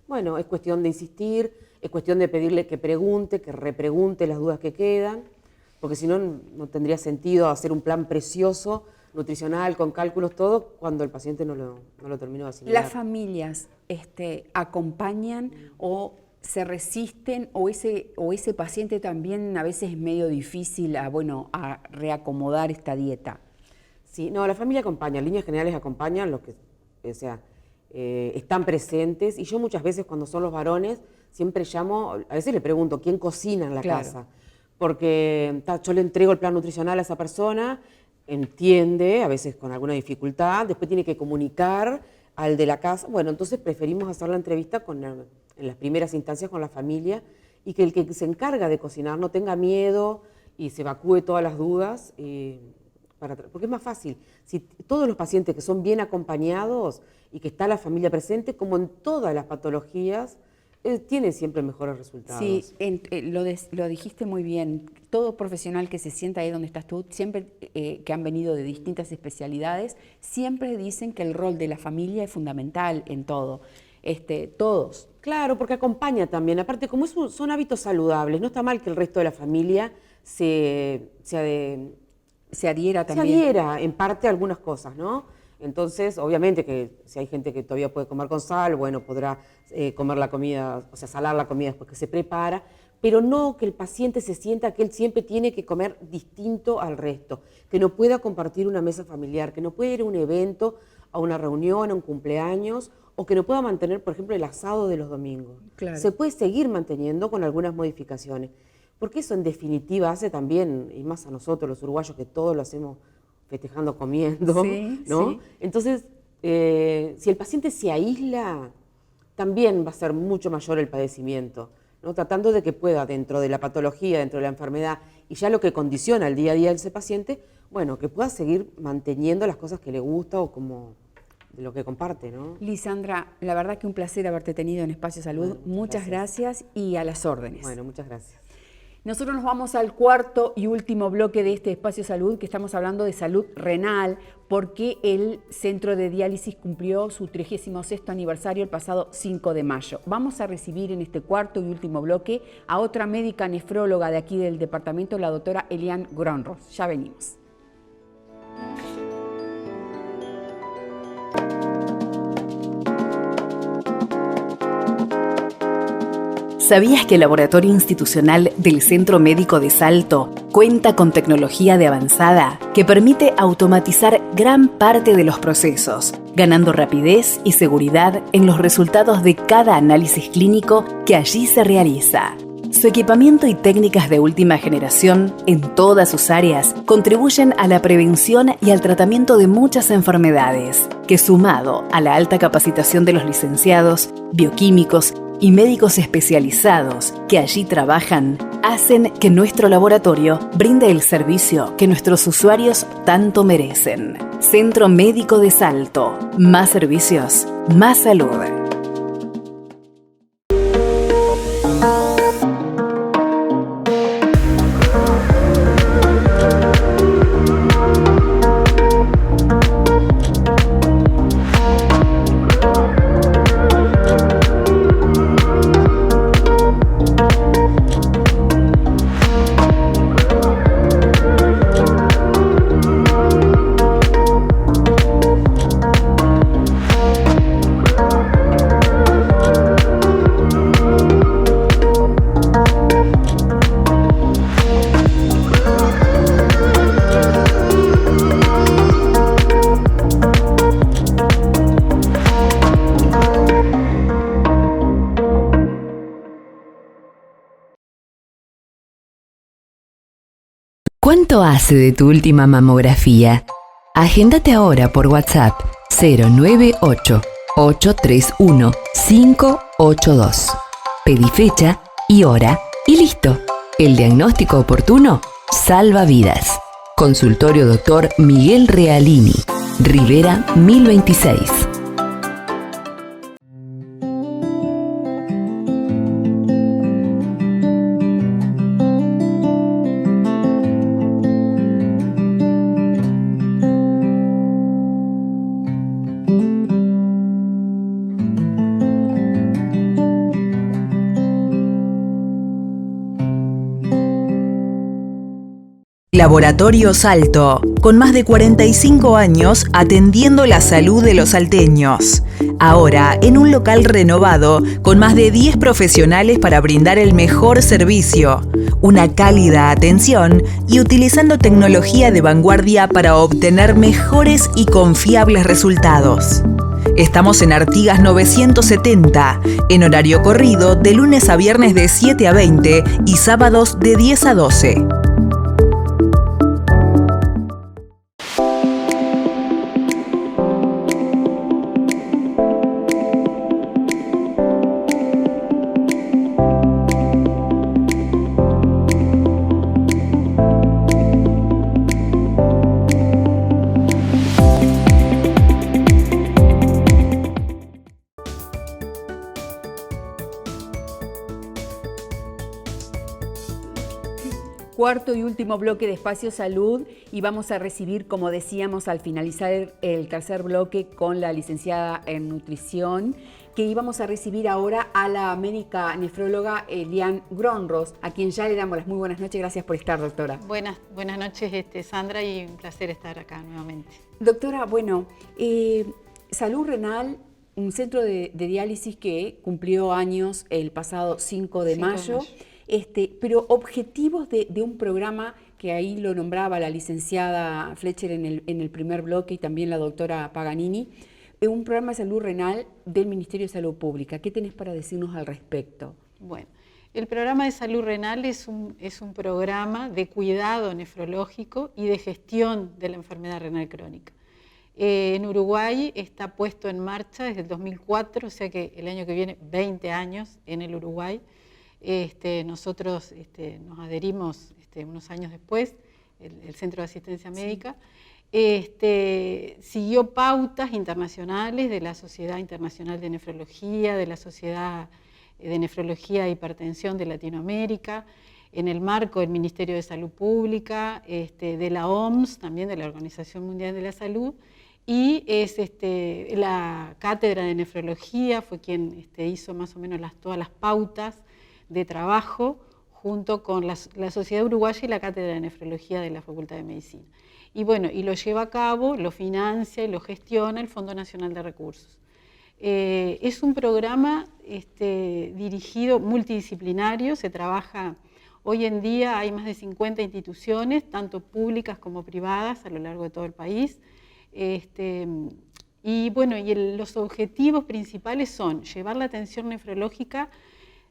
Bueno, es cuestión de insistir, es cuestión de pedirle que pregunte, que repregunte las dudas que quedan, porque si no, no tendría sentido hacer un plan precioso, nutricional, con cálculos, todo, cuando el paciente no lo terminó de asimilar. ¿Las familias acompañan o se resisten o ese paciente también a veces es medio difícil a reacomodar esta dieta? Sí, no, la familia acompaña, en líneas generales acompañan los que, están presentes, y yo muchas veces cuando son los varones siempre llamo, a veces le pregunto quién cocina en la casa, porque yo le entrego el plan nutricional a esa persona, entiende, a veces con alguna dificultad, después tiene que comunicar al de la casa, bueno, entonces preferimos hacer la entrevista en las primeras instancias con la familia, y que el que se encarga de cocinar no tenga miedo y se evacúe todas las dudas, porque es más fácil. Si todos los pacientes que son bien acompañados y que está la familia presente, como en todas las patologías, tienen siempre mejores resultados. Sí, lo dijiste muy bien. Todo profesional que se sienta ahí donde estás tú, siempre que han venido de distintas especialidades, siempre dicen que el rol de la familia es fundamental en todo. Todos. Claro, porque acompaña también. Aparte, como son hábitos saludables, no está mal que el resto de la familia se adhiera también. Se adhiera en parte a algunas cosas, ¿no? Entonces, obviamente que si hay gente que todavía puede comer con sal, bueno, podrá comer la comida, o sea, salar la comida después que se prepara, pero no que el paciente se sienta que él siempre tiene que comer distinto al resto, que no pueda compartir una mesa familiar, que no puede ir a un evento, a una reunión, a un cumpleaños, o que no pueda mantener, por ejemplo, el asado de los domingos. Claro. Se puede seguir manteniendo con algunas modificaciones, porque eso en definitiva hace también, y más a nosotros los uruguayos que todo lo hacemos festejando, comiendo, sí, ¿no? Sí. Entonces, si el paciente se aísla, también va a ser mucho mayor el padecimiento, ¿no? Tratando de que pueda, dentro de la patología, dentro de la enfermedad, y ya lo que condiciona el día a día de ese paciente, bueno, que pueda seguir manteniendo las cosas que le gusta o como de lo que comparte, ¿no? Lisandra, la verdad que un placer haberte tenido en Espacio Salud. Bueno, muchas gracias y a las órdenes. Bueno, muchas gracias. Nosotros nos vamos al cuarto y último bloque de este Espacio Salud, que estamos hablando de salud renal, porque el Centro de Diálisis cumplió su 36º aniversario el pasado 5 de mayo. Vamos a recibir en este cuarto y último bloque a otra médica nefróloga de aquí del departamento, la doctora Eliane Gronros. Ya venimos. ¿Sabías que el Laboratorio Institucional del Centro Médico de Salto cuenta con tecnología de avanzada que permite automatizar gran parte de los procesos, ganando rapidez y seguridad en los resultados de cada análisis clínico que allí se realiza? Su equipamiento y técnicas de última generación en todas sus áreas contribuyen a la prevención y al tratamiento de muchas enfermedades, que sumado a la alta capacitación de los licenciados, bioquímicos y médicos especializados que allí trabajan, hacen que nuestro laboratorio brinde el servicio que nuestros usuarios tanto merecen. Centro Médico de Salto. Más servicios, más salud. ¿Cuánto hace de tu última mamografía? Agéndate ahora por WhatsApp 098-831-582. Pedí fecha y hora y listo. El diagnóstico oportuno salva vidas. Consultorio Dr. Miguel Realini, Rivera 1026. Laboratorio Salto, con más de 45 años atendiendo la salud de los salteños. Ahora, en un local renovado, con más de 10 profesionales para brindar el mejor servicio, una cálida atención y utilizando tecnología de vanguardia para obtener mejores y confiables resultados. Estamos en Artigas 970, en horario corrido de lunes a viernes de 7 a 20 y sábados de 10 a 12. Cuarto y último bloque de Espacio Salud y vamos a recibir, como decíamos al finalizar el tercer bloque, con la licenciada en nutrición, que íbamos a recibir ahora a la médica nefróloga Elian Gronros, a quien ya le damos las muy buenas noches. Gracias por estar, doctora. Buenas noches, Sandra, y un placer estar acá nuevamente. Doctora, bueno, Salud Renal, un centro de diálisis que cumplió años el pasado 5 de mayo. Pero objetivos de un programa que ahí lo nombraba la licenciada Fletcher en el primer bloque y también la doctora Paganini, un programa de salud renal del Ministerio de Salud Pública. ¿Qué tenés para decirnos al respecto? Bueno, el programa de salud renal es un programa de cuidado nefrológico y de gestión de la enfermedad renal crónica. En Uruguay está puesto en marcha desde el 2004, o sea que el año que viene 20 años en el Uruguay. Nosotros nos adherimos unos años después, el Centro de Asistencia Médica, siguió pautas internacionales de la Sociedad Internacional de Nefrología, de la Sociedad de Nefrología e Hipertensión de Latinoamérica, en el marco del Ministerio de Salud Pública, de la OMS, también de la Organización Mundial de la Salud, y la Cátedra de Nefrología fue quien hizo más o menos todas las pautas de trabajo junto con la Sociedad Uruguaya y la Cátedra de Nefrología de la Facultad de Medicina. Y bueno, y lo lleva a cabo, lo financia y lo gestiona el Fondo Nacional de Recursos. Es un programa dirigido multidisciplinario, se trabaja, hoy en día hay más de 50 instituciones, tanto públicas como privadas a lo largo de todo el país. Y bueno, los objetivos principales son llevar la atención nefrológica,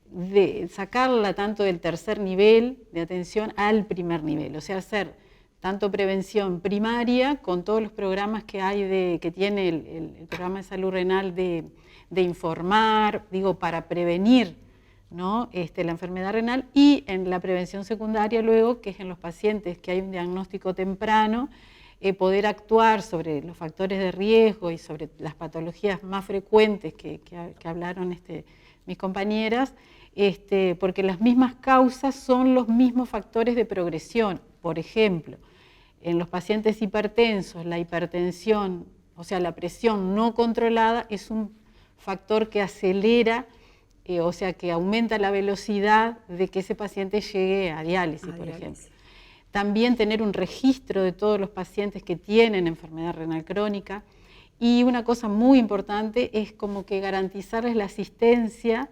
de sacarla tanto del tercer nivel de atención al primer nivel, o sea, hacer tanto prevención primaria con todos los programas que hay que tiene el programa de salud renal de informar, para prevenir, ¿no? La enfermedad renal, y en la prevención secundaria luego, que es en los pacientes que hay un diagnóstico temprano, poder actuar sobre los factores de riesgo y sobre las patologías más frecuentes que hablaron mis compañeras, porque las mismas causas son los mismos factores de progresión. Por ejemplo, en los pacientes hipertensos, la hipertensión, o sea, la presión no controlada, es un factor que acelera, o sea, que aumenta la velocidad de que ese paciente llegue a diálisis, por ejemplo. También tener un registro de todos los pacientes que tienen enfermedad renal crónica. Y una cosa muy importante es como que garantizarles la asistencia.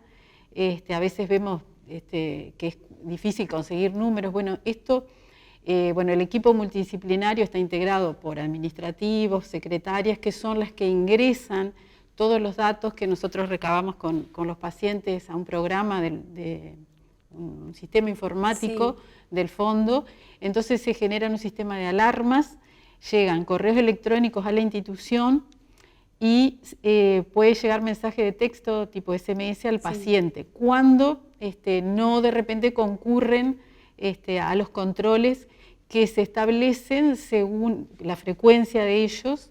A veces vemos que es difícil conseguir números. Bueno, el equipo multidisciplinario está integrado por administrativos, secretarias, que son las que ingresan todos los datos que nosotros recabamos con los pacientes a un programa de un sistema informático del fondo, entonces se genera un sistema de alarmas, llegan correos electrónicos a la institución y puede llegar mensaje de texto tipo SMS al paciente, cuando no de repente concurren a los controles que se establecen según la frecuencia de ellos,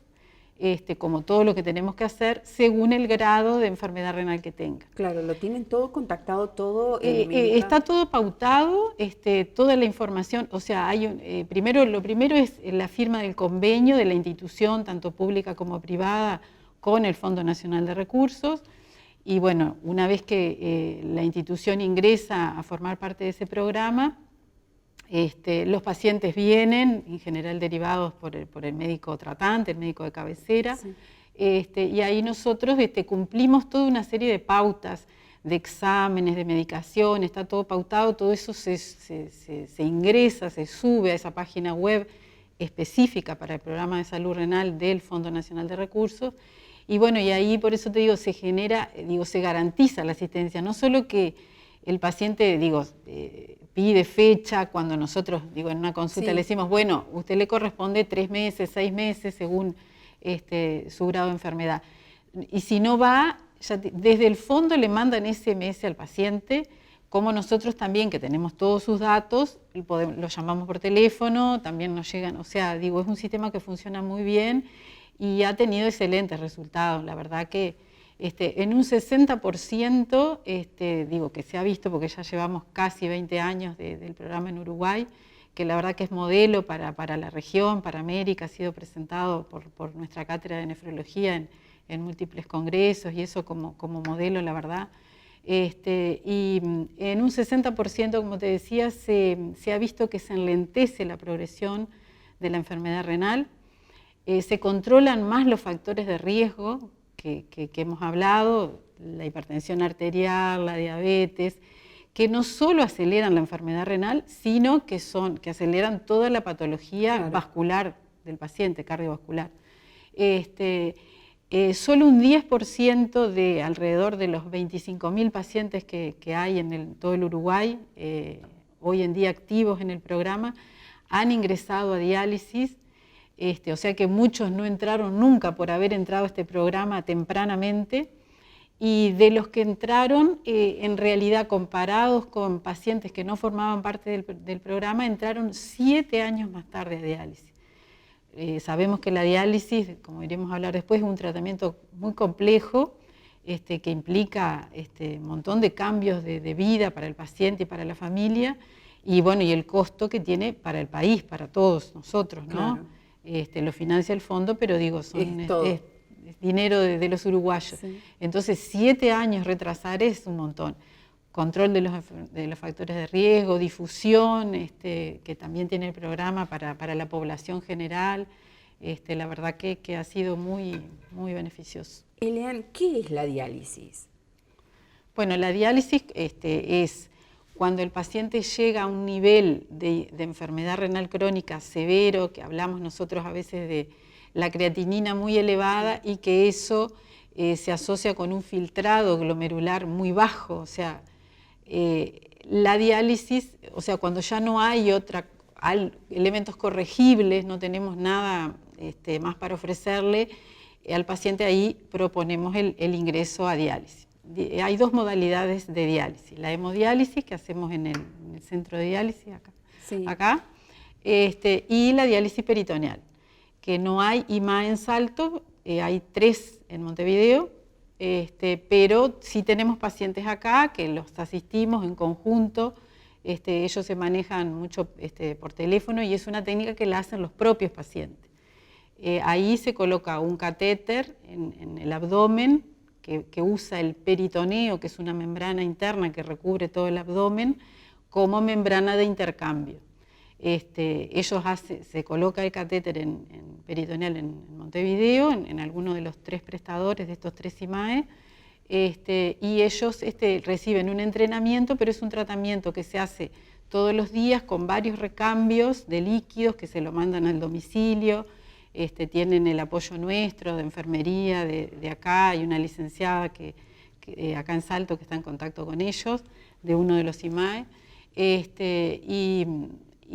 como todo lo que tenemos que hacer, según el grado de enfermedad renal que tenga. Claro, lo tienen todo contactado, todo... está todo pautado, toda la información, o sea, hay lo primero es la firma del convenio de la institución, tanto pública como privada, con el Fondo Nacional de Recursos, y bueno, una vez que la institución ingresa a formar parte de ese programa, los pacientes vienen, en general derivados por el médico tratante, el médico de cabecera, y ahí nosotros cumplimos toda una serie de pautas, de exámenes, de medicación, está todo pautado, todo eso se ingresa, se sube a esa página web específica para el programa de salud renal del Fondo Nacional de Recursos, y bueno, y ahí por eso te digo, se garantiza la asistencia, no solo que el paciente, pide fecha, cuando nosotros, en una consulta le decimos, bueno, usted le corresponde 3 meses, 6 meses, según su grado de enfermedad. Y si no va, ya desde el fondo le mandan SMS al paciente, como nosotros también, que tenemos todos sus datos, lo llamamos por teléfono, también nos llegan, o sea, es un sistema que funciona muy bien y ha tenido excelentes resultados. La verdad que en un 60%, que se ha visto, porque ya llevamos casi 20 años del programa en Uruguay, que la verdad que es modelo para la región, para América, ha sido presentado por nuestra cátedra de nefrología en múltiples congresos y eso como modelo, la verdad. Y en un 60%, como te decía, se ha visto que se enlentece la progresión de la enfermedad renal, se controlan más los factores de riesgo que hemos hablado, la hipertensión arterial, la diabetes, que no solo aceleran la enfermedad renal, sino que aceleran toda la patología vascular del paciente, cardiovascular. Solo un 10% de alrededor de los 25.000 pacientes que hay en todo el Uruguay, hoy en día activos en el programa, han ingresado a diálisis. O sea que muchos no entraron nunca por haber entrado a este programa tempranamente, y de los que entraron, en realidad comparados con pacientes que no formaban parte del programa, entraron 7 años más tarde a diálisis. Sabemos que la diálisis, como iremos a hablar después, es un tratamiento muy complejo, que implica un montón de cambios de vida para el paciente y para la familia, y bueno, y el costo que tiene para el país, para todos nosotros, ¿no? Claro. Lo financia el fondo, pero es dinero de los uruguayos. Sí. Entonces, 7 años retrasar es un montón. Control de los factores de riesgo, difusión, que también tiene el programa para la población general. La verdad que ha sido muy, muy beneficioso. Elian, ¿qué es la diálisis? Bueno, la diálisis es cuando el paciente llega a un nivel de enfermedad renal crónica severo, que hablamos nosotros a veces de la creatinina muy elevada y que eso se asocia con un filtrado glomerular muy bajo, o sea, la diálisis, o sea, cuando ya no hay elementos corregibles, no tenemos nada más para ofrecerle, al paciente ahí proponemos el ingreso a diálisis. Hay 2 modalidades de diálisis, la hemodiálisis que hacemos en el centro de diálisis acá, y la diálisis peritoneal, que no hay IMA en Salto, hay 3 en Montevideo, pero sí tenemos pacientes acá que los asistimos en conjunto, ellos se manejan mucho por teléfono y es una técnica que la hacen los propios pacientes. Ahí se coloca un catéter en el abdomen, que usa el peritoneo, que es una membrana interna que recubre todo el abdomen, como membrana de intercambio. Se coloca el catéter en peritoneal en Montevideo, en alguno de los 3 prestadores de estos 3 IMAE, y ellos reciben un entrenamiento, pero es un tratamiento que se hace todos los días con varios recambios de líquidos que se lo mandan al domicilio. Tienen el apoyo nuestro de enfermería de acá, hay una licenciada que acá en Salto que está en contacto con ellos, de uno de los IMAE. Y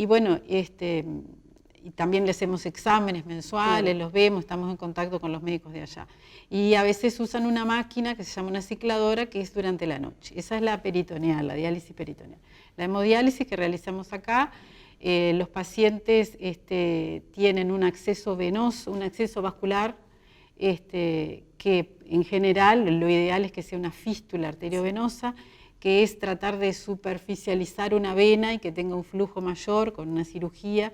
bueno, y también le hacemos exámenes mensuales, los vemos, estamos en contacto con los médicos de allá. Y a veces usan una máquina que se llama una cicladora, que es durante la noche. Esa es la peritoneal, la diálisis peritoneal. La hemodiálisis que realizamos acá, los pacientes tienen un acceso venoso, un acceso vascular, que en general lo ideal es que sea una fístula arteriovenosa, que es tratar de superficializar una vena y que tenga un flujo mayor con una cirugía,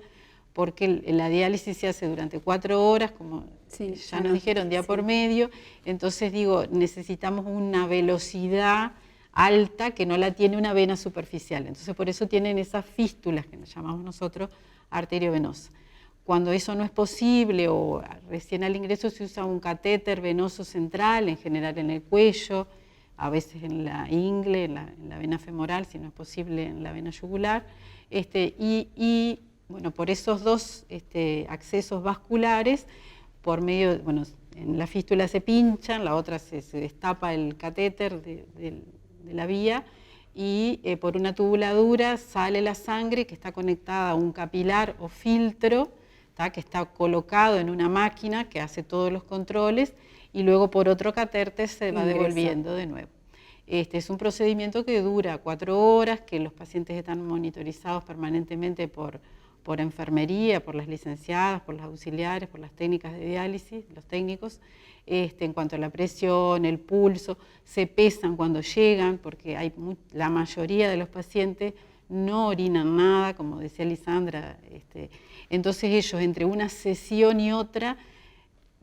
porque la diálisis se hace durante 4 horas, como ya nos dijeron, día por medio. Entonces digo, necesitamos una velocidad alta que no la tiene una vena superficial. Entonces por eso tienen esas fístulas que nos llamamos nosotros arteriovenosa. Cuando eso no es posible o recién al ingreso se usa un catéter venoso central, en general en el cuello, a veces en la ingle, en la vena femoral, si no es posible en la vena yugular. Bueno, por esos dos accesos vasculares, por medio, bueno, en la fístula se pinchan, la otra se destapa el catéter de la vía y por una tubuladura sale la sangre que está conectada a un capilar o filtro, que está colocado en una máquina que hace todos los controles y luego por otro catéter se va devolviendo de nuevo. Es un procedimiento que dura 4 horas, que los pacientes están monitorizados permanentemente por enfermería, por las licenciadas, por las auxiliares, por las técnicas de diálisis, los técnicos, en cuanto a la presión, el pulso, se pesan cuando llegan, porque la mayoría de los pacientes no orinan nada, como decía Lisandra, entonces ellos entre una sesión y otra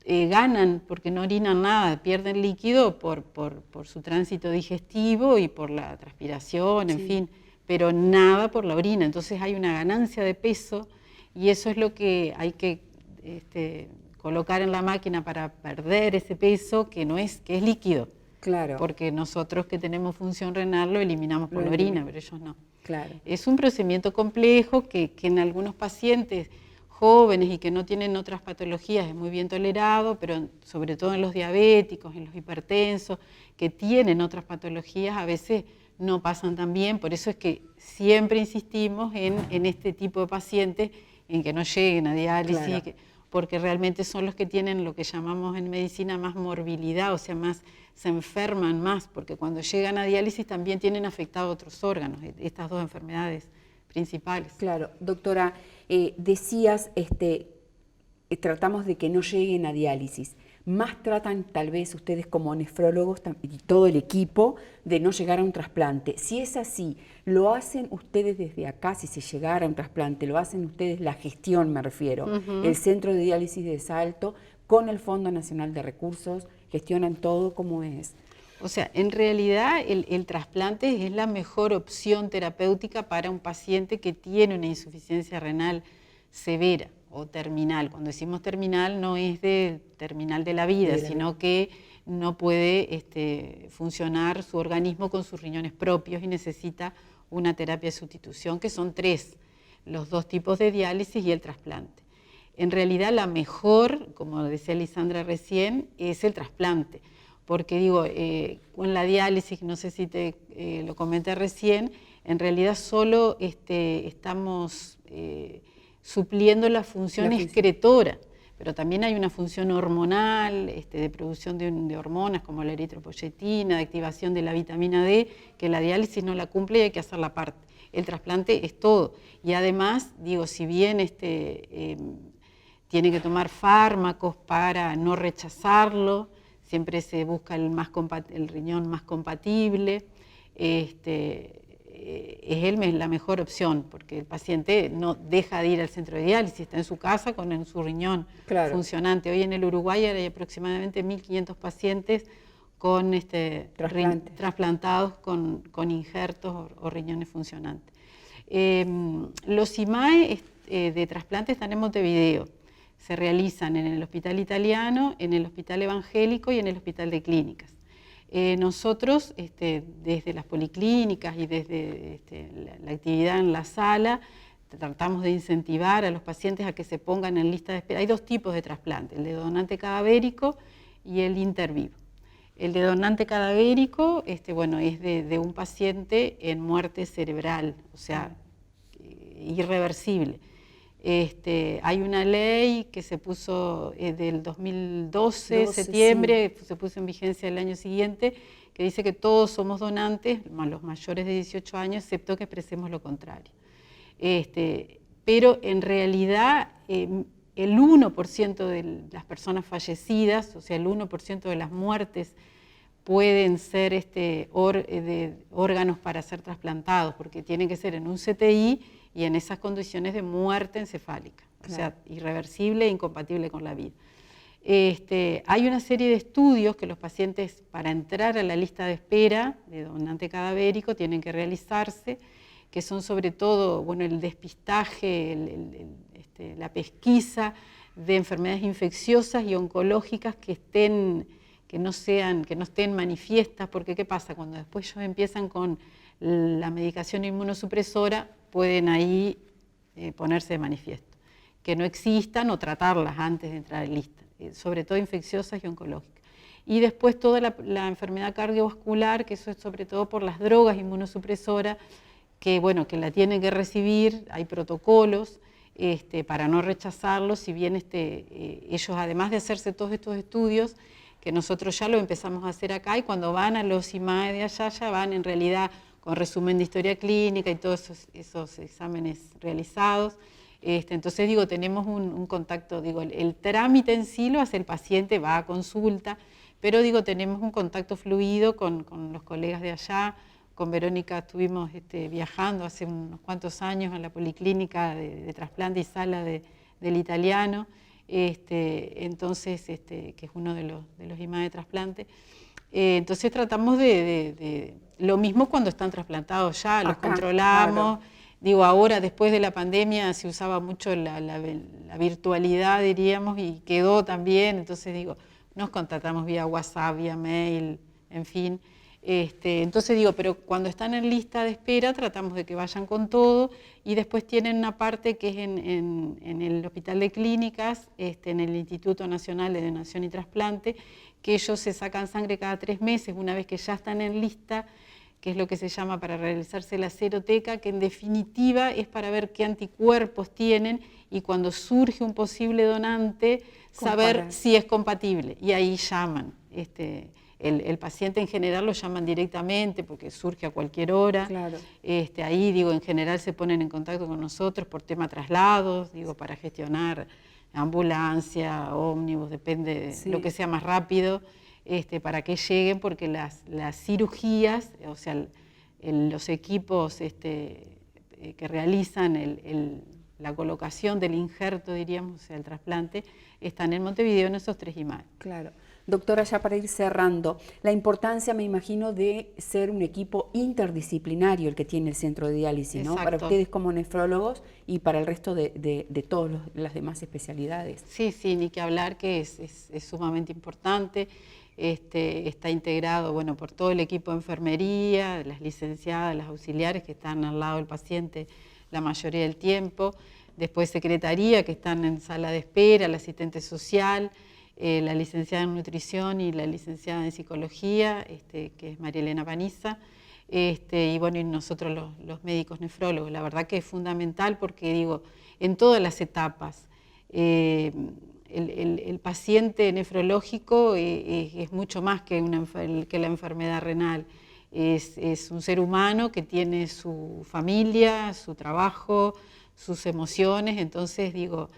ganan porque no orinan nada, pierden líquido por su tránsito digestivo y por la transpiración, en fin, pero nada por la orina. Entonces hay una ganancia de peso y eso es lo que hay que colocar en la máquina para perder ese peso que es líquido. Claro. Porque nosotros que tenemos función renal lo eliminamos por la orina, pero ellos no. Claro. Es un procedimiento complejo que en algunos pacientes jóvenes y que no tienen otras patologías es muy bien tolerado, pero sobre todo en los diabéticos, en los hipertensos, que tienen otras patologías, a veces no pasan tan bien. Por eso es que siempre insistimos en este tipo de pacientes, en que no lleguen a diálisis, claro, porque realmente son los que tienen lo que llamamos en medicina más morbilidad, o sea, se enferman más, porque cuando llegan a diálisis también tienen afectados otros órganos, estas dos enfermedades principales. Claro, doctora, decías, tratamos de que no lleguen a diálisis. Más tratan tal vez ustedes como nefrólogos y todo el equipo de no llegar a un trasplante. Si es así, ¿lo hacen ustedes desde acá, si se llegara a un trasplante? ¿Lo hacen ustedes, la gestión me refiero, el Centro de Diálisis de Salto, con el Fondo Nacional de Recursos? ¿Gestionan todo? ¿Cómo es? O sea, en realidad el trasplante es la mejor opción terapéutica para un paciente que tiene una insuficiencia renal severa o terminal. Cuando decimos terminal no es de terminal de la vida, sino que no puede funcionar su organismo con sus riñones propios y necesita una terapia de sustitución, que son 3, los 2 tipos de diálisis y el trasplante. En realidad la mejor, como decía Lisandra recién, es el trasplante. Porque digo, con la diálisis, no sé si te lo comenté recién, en realidad solo estamos supliendo la función excretora, pero también hay una función hormonal, de producción de hormonas como la eritropoyetina, de activación de la vitamina D, que la diálisis no la cumple y hay que hacer la parte. El trasplante es todo. Y además, digo, si bien tiene que tomar fármacos para no rechazarlo, siempre se busca el riñón más compatible, es la mejor opción, porque el paciente no deja de ir al centro de diálisis, está en su casa con su riñón funcionante. Hoy en el Uruguay hay aproximadamente 1.500 pacientes con trasplantados con injertos o riñones funcionantes. Los IMAE de trasplante están en Montevideo. Se realizan en el Hospital Italiano, en el Hospital Evangélico y en el Hospital de Clínicas. Nosotros, desde las policlínicas y desde la actividad en la sala, tratamos de incentivar a los pacientes a que se pongan en lista de espera. Hay 2 tipos de trasplante, el de donante cadavérico y el intervivo. El de donante cadavérico, bueno, es de un paciente en muerte cerebral, o sea, irreversible. Hay una ley que se puso del 2012, septiembre, sí, se puso en vigencia el año siguiente, que dice que todos somos donantes, los mayores de 18 años, excepto que expresemos lo contrario. Pero en realidad el 1% de las personas fallecidas, o sea, el 1% de las muertes pueden ser órganos para ser trasplantados, porque tienen que ser en un CTI y en esas condiciones de muerte encefálica, claro, o sea, irreversible e incompatible con la vida. Hay una serie de estudios que los pacientes, para entrar a la lista de espera de donante cadavérico, tienen que realizarse, que son sobre todo, bueno, el despistaje, la pesquisa de enfermedades infecciosas y oncológicas que no estén manifiestas, porque ¿qué pasa? Cuando después ellos empiezan con la medicación inmunosupresora, pueden ahí ponerse de manifiesto, que no existan o tratarlas antes de entrar en lista, sobre todo infecciosas y oncológicas. Y después toda la enfermedad cardiovascular, que eso es sobre todo por las drogas inmunosupresoras, que bueno, que la tienen que recibir, hay protocolos para no rechazarlos, si bien ellos, además de hacerse todos estos estudios, que nosotros ya lo empezamos a hacer acá, y cuando van a los IMAE de allá, ya van en realidad con resumen de historia clínica y todos esos exámenes realizados. Entonces, digo, tenemos un contacto, digo, el trámite en sí lo hace el paciente, va a consulta, pero digo, tenemos un contacto fluido con los colegas de allá. Con Verónica estuvimos viajando hace unos cuantos años a la policlínica de trasplante y sala del italiano, entonces, que es uno de los IMAE de trasplante. Entonces tratamos de lo mismo cuando están trasplantados ya, los controlamos. Claro. Digo, ahora después de la pandemia se usaba mucho la virtualidad, diríamos, y quedó también, entonces digo, nos contactamos vía WhatsApp, vía mail, en fin. Entonces digo, pero cuando están en lista de espera tratamos de que vayan con todo, y después tienen una parte que es en el Hospital de Clínicas, en el Instituto Nacional de Donación y Trasplante, que ellos se sacan sangre cada 3 meses, una vez que ya están en lista, que es lo que se llama para realizarse la seroteca, que en definitiva es para ver qué anticuerpos tienen, y cuando surge un posible donante, saber si es compatible, y ahí llaman. El paciente en general lo llaman directamente porque surge a cualquier hora. Claro. Ahí, digo, en general se ponen en contacto con nosotros por tema traslados, digo, para gestionar ambulancia, ómnibus, depende de lo que sea más rápido, para que lleguen, porque las cirugías, o sea, los equipos que realizan la colocación del injerto, diríamos, o sea, el trasplante, están en Montevideo en esos 3 IMAE. Claro. Doctora, ya para ir cerrando, la importancia, me imagino, de ser un equipo interdisciplinario el que tiene el centro de diálisis, ¿no? Para ustedes como nefrólogos y para el resto de todas las demás especialidades. Sí, ni que hablar, que es sumamente importante. Está integrado, bueno, por todo el equipo de enfermería, las licenciadas, las auxiliares que están al lado del paciente la mayoría del tiempo. Después secretaría, que están en sala de espera, el asistente social, la licenciada en nutrición y la licenciada en psicología, que es María Elena Paniza, y bueno, y nosotros los médicos nefrólogos. La verdad que es fundamental porque, digo, en todas las etapas, el paciente nefrológico es mucho más que la enfermedad renal. Es un ser humano que tiene su familia, su trabajo, sus emociones, entonces, digo,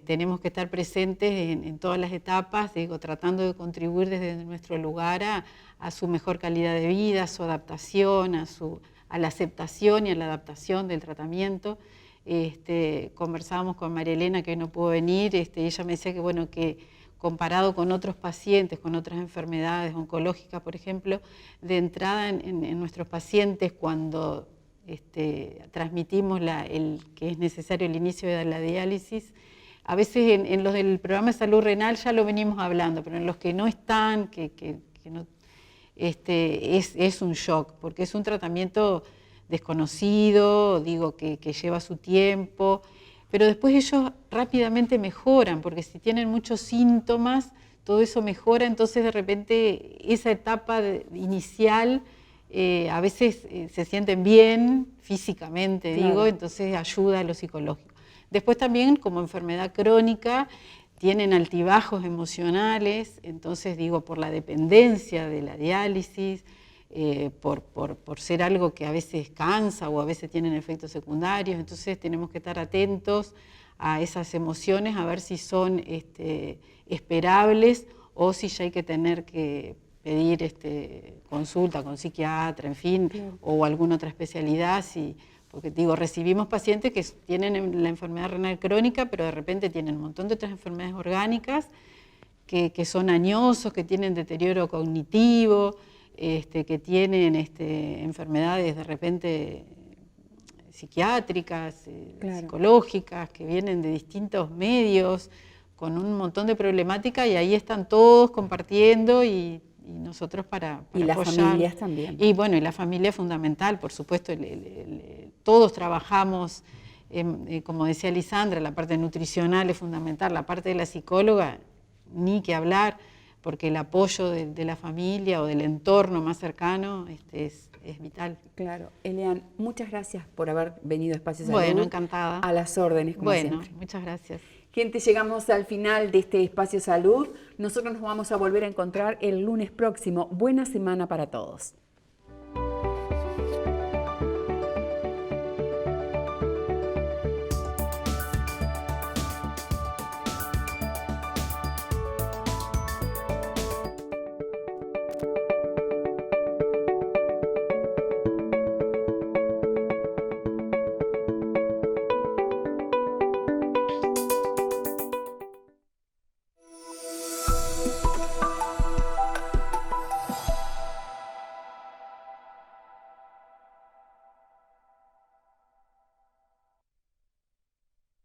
tenemos que estar presentes en todas las etapas, digo, tratando de contribuir desde nuestro lugar a su mejor calidad de vida, a su adaptación, a la aceptación y a la adaptación del tratamiento. Conversábamos con María Elena, que hoy no pudo venir, ella me decía que, bueno, que comparado con otros pacientes, con otras enfermedades oncológicas, por ejemplo, de entrada en nuestros pacientes, cuando transmitimos que es necesario el inicio de la diálisis, a veces en los del programa de salud renal ya lo venimos hablando, pero en los que no están, que no, es un shock, porque es un tratamiento desconocido, digo, que lleva su tiempo. pero después ellos rápidamente mejoran, porque si tienen muchos síntomas, todo eso mejora, entonces de repente esa etapa inicial a veces se sienten bien físicamente, Claro. digo, entonces ayuda a lo psicológico. Después también como enfermedad crónica tienen altibajos emocionales, entonces digo, por la dependencia de la diálisis, por ser algo que a veces cansa o a veces tienen efectos secundarios, entonces tenemos que estar atentos a esas emociones, a ver si son esperables o si ya hay que tener que pedir consulta con psiquiatra, en fin, Claro. o alguna otra especialidad, porque digo, recibimos pacientes que tienen la enfermedad renal crónica, pero de repente tienen un montón de otras enfermedades orgánicas que son añosos, que tienen deterioro cognitivo, que tienen enfermedades de repente psiquiátricas, Claro. psicológicas, que vienen de distintos medios, con un montón de problemática, y ahí están todos compartiendo y nosotros para Y las apoyar. familias también. Y bueno, y la familia es fundamental, por supuesto, todos trabajamos, como decía Lisandra, la parte nutricional es fundamental, la parte de la psicóloga, ni que hablar, porque el apoyo de la familia o del entorno más cercano es vital. Claro. Elian, muchas gracias por haber venido a Espacio Salud. Bueno, encantada. A las órdenes, como Bueno, siempre. muchas gracias. Gente, llegamos al final de este Espacio Salud. Nosotros nos vamos a volver a encontrar el lunes próximo. Buena semana para todos.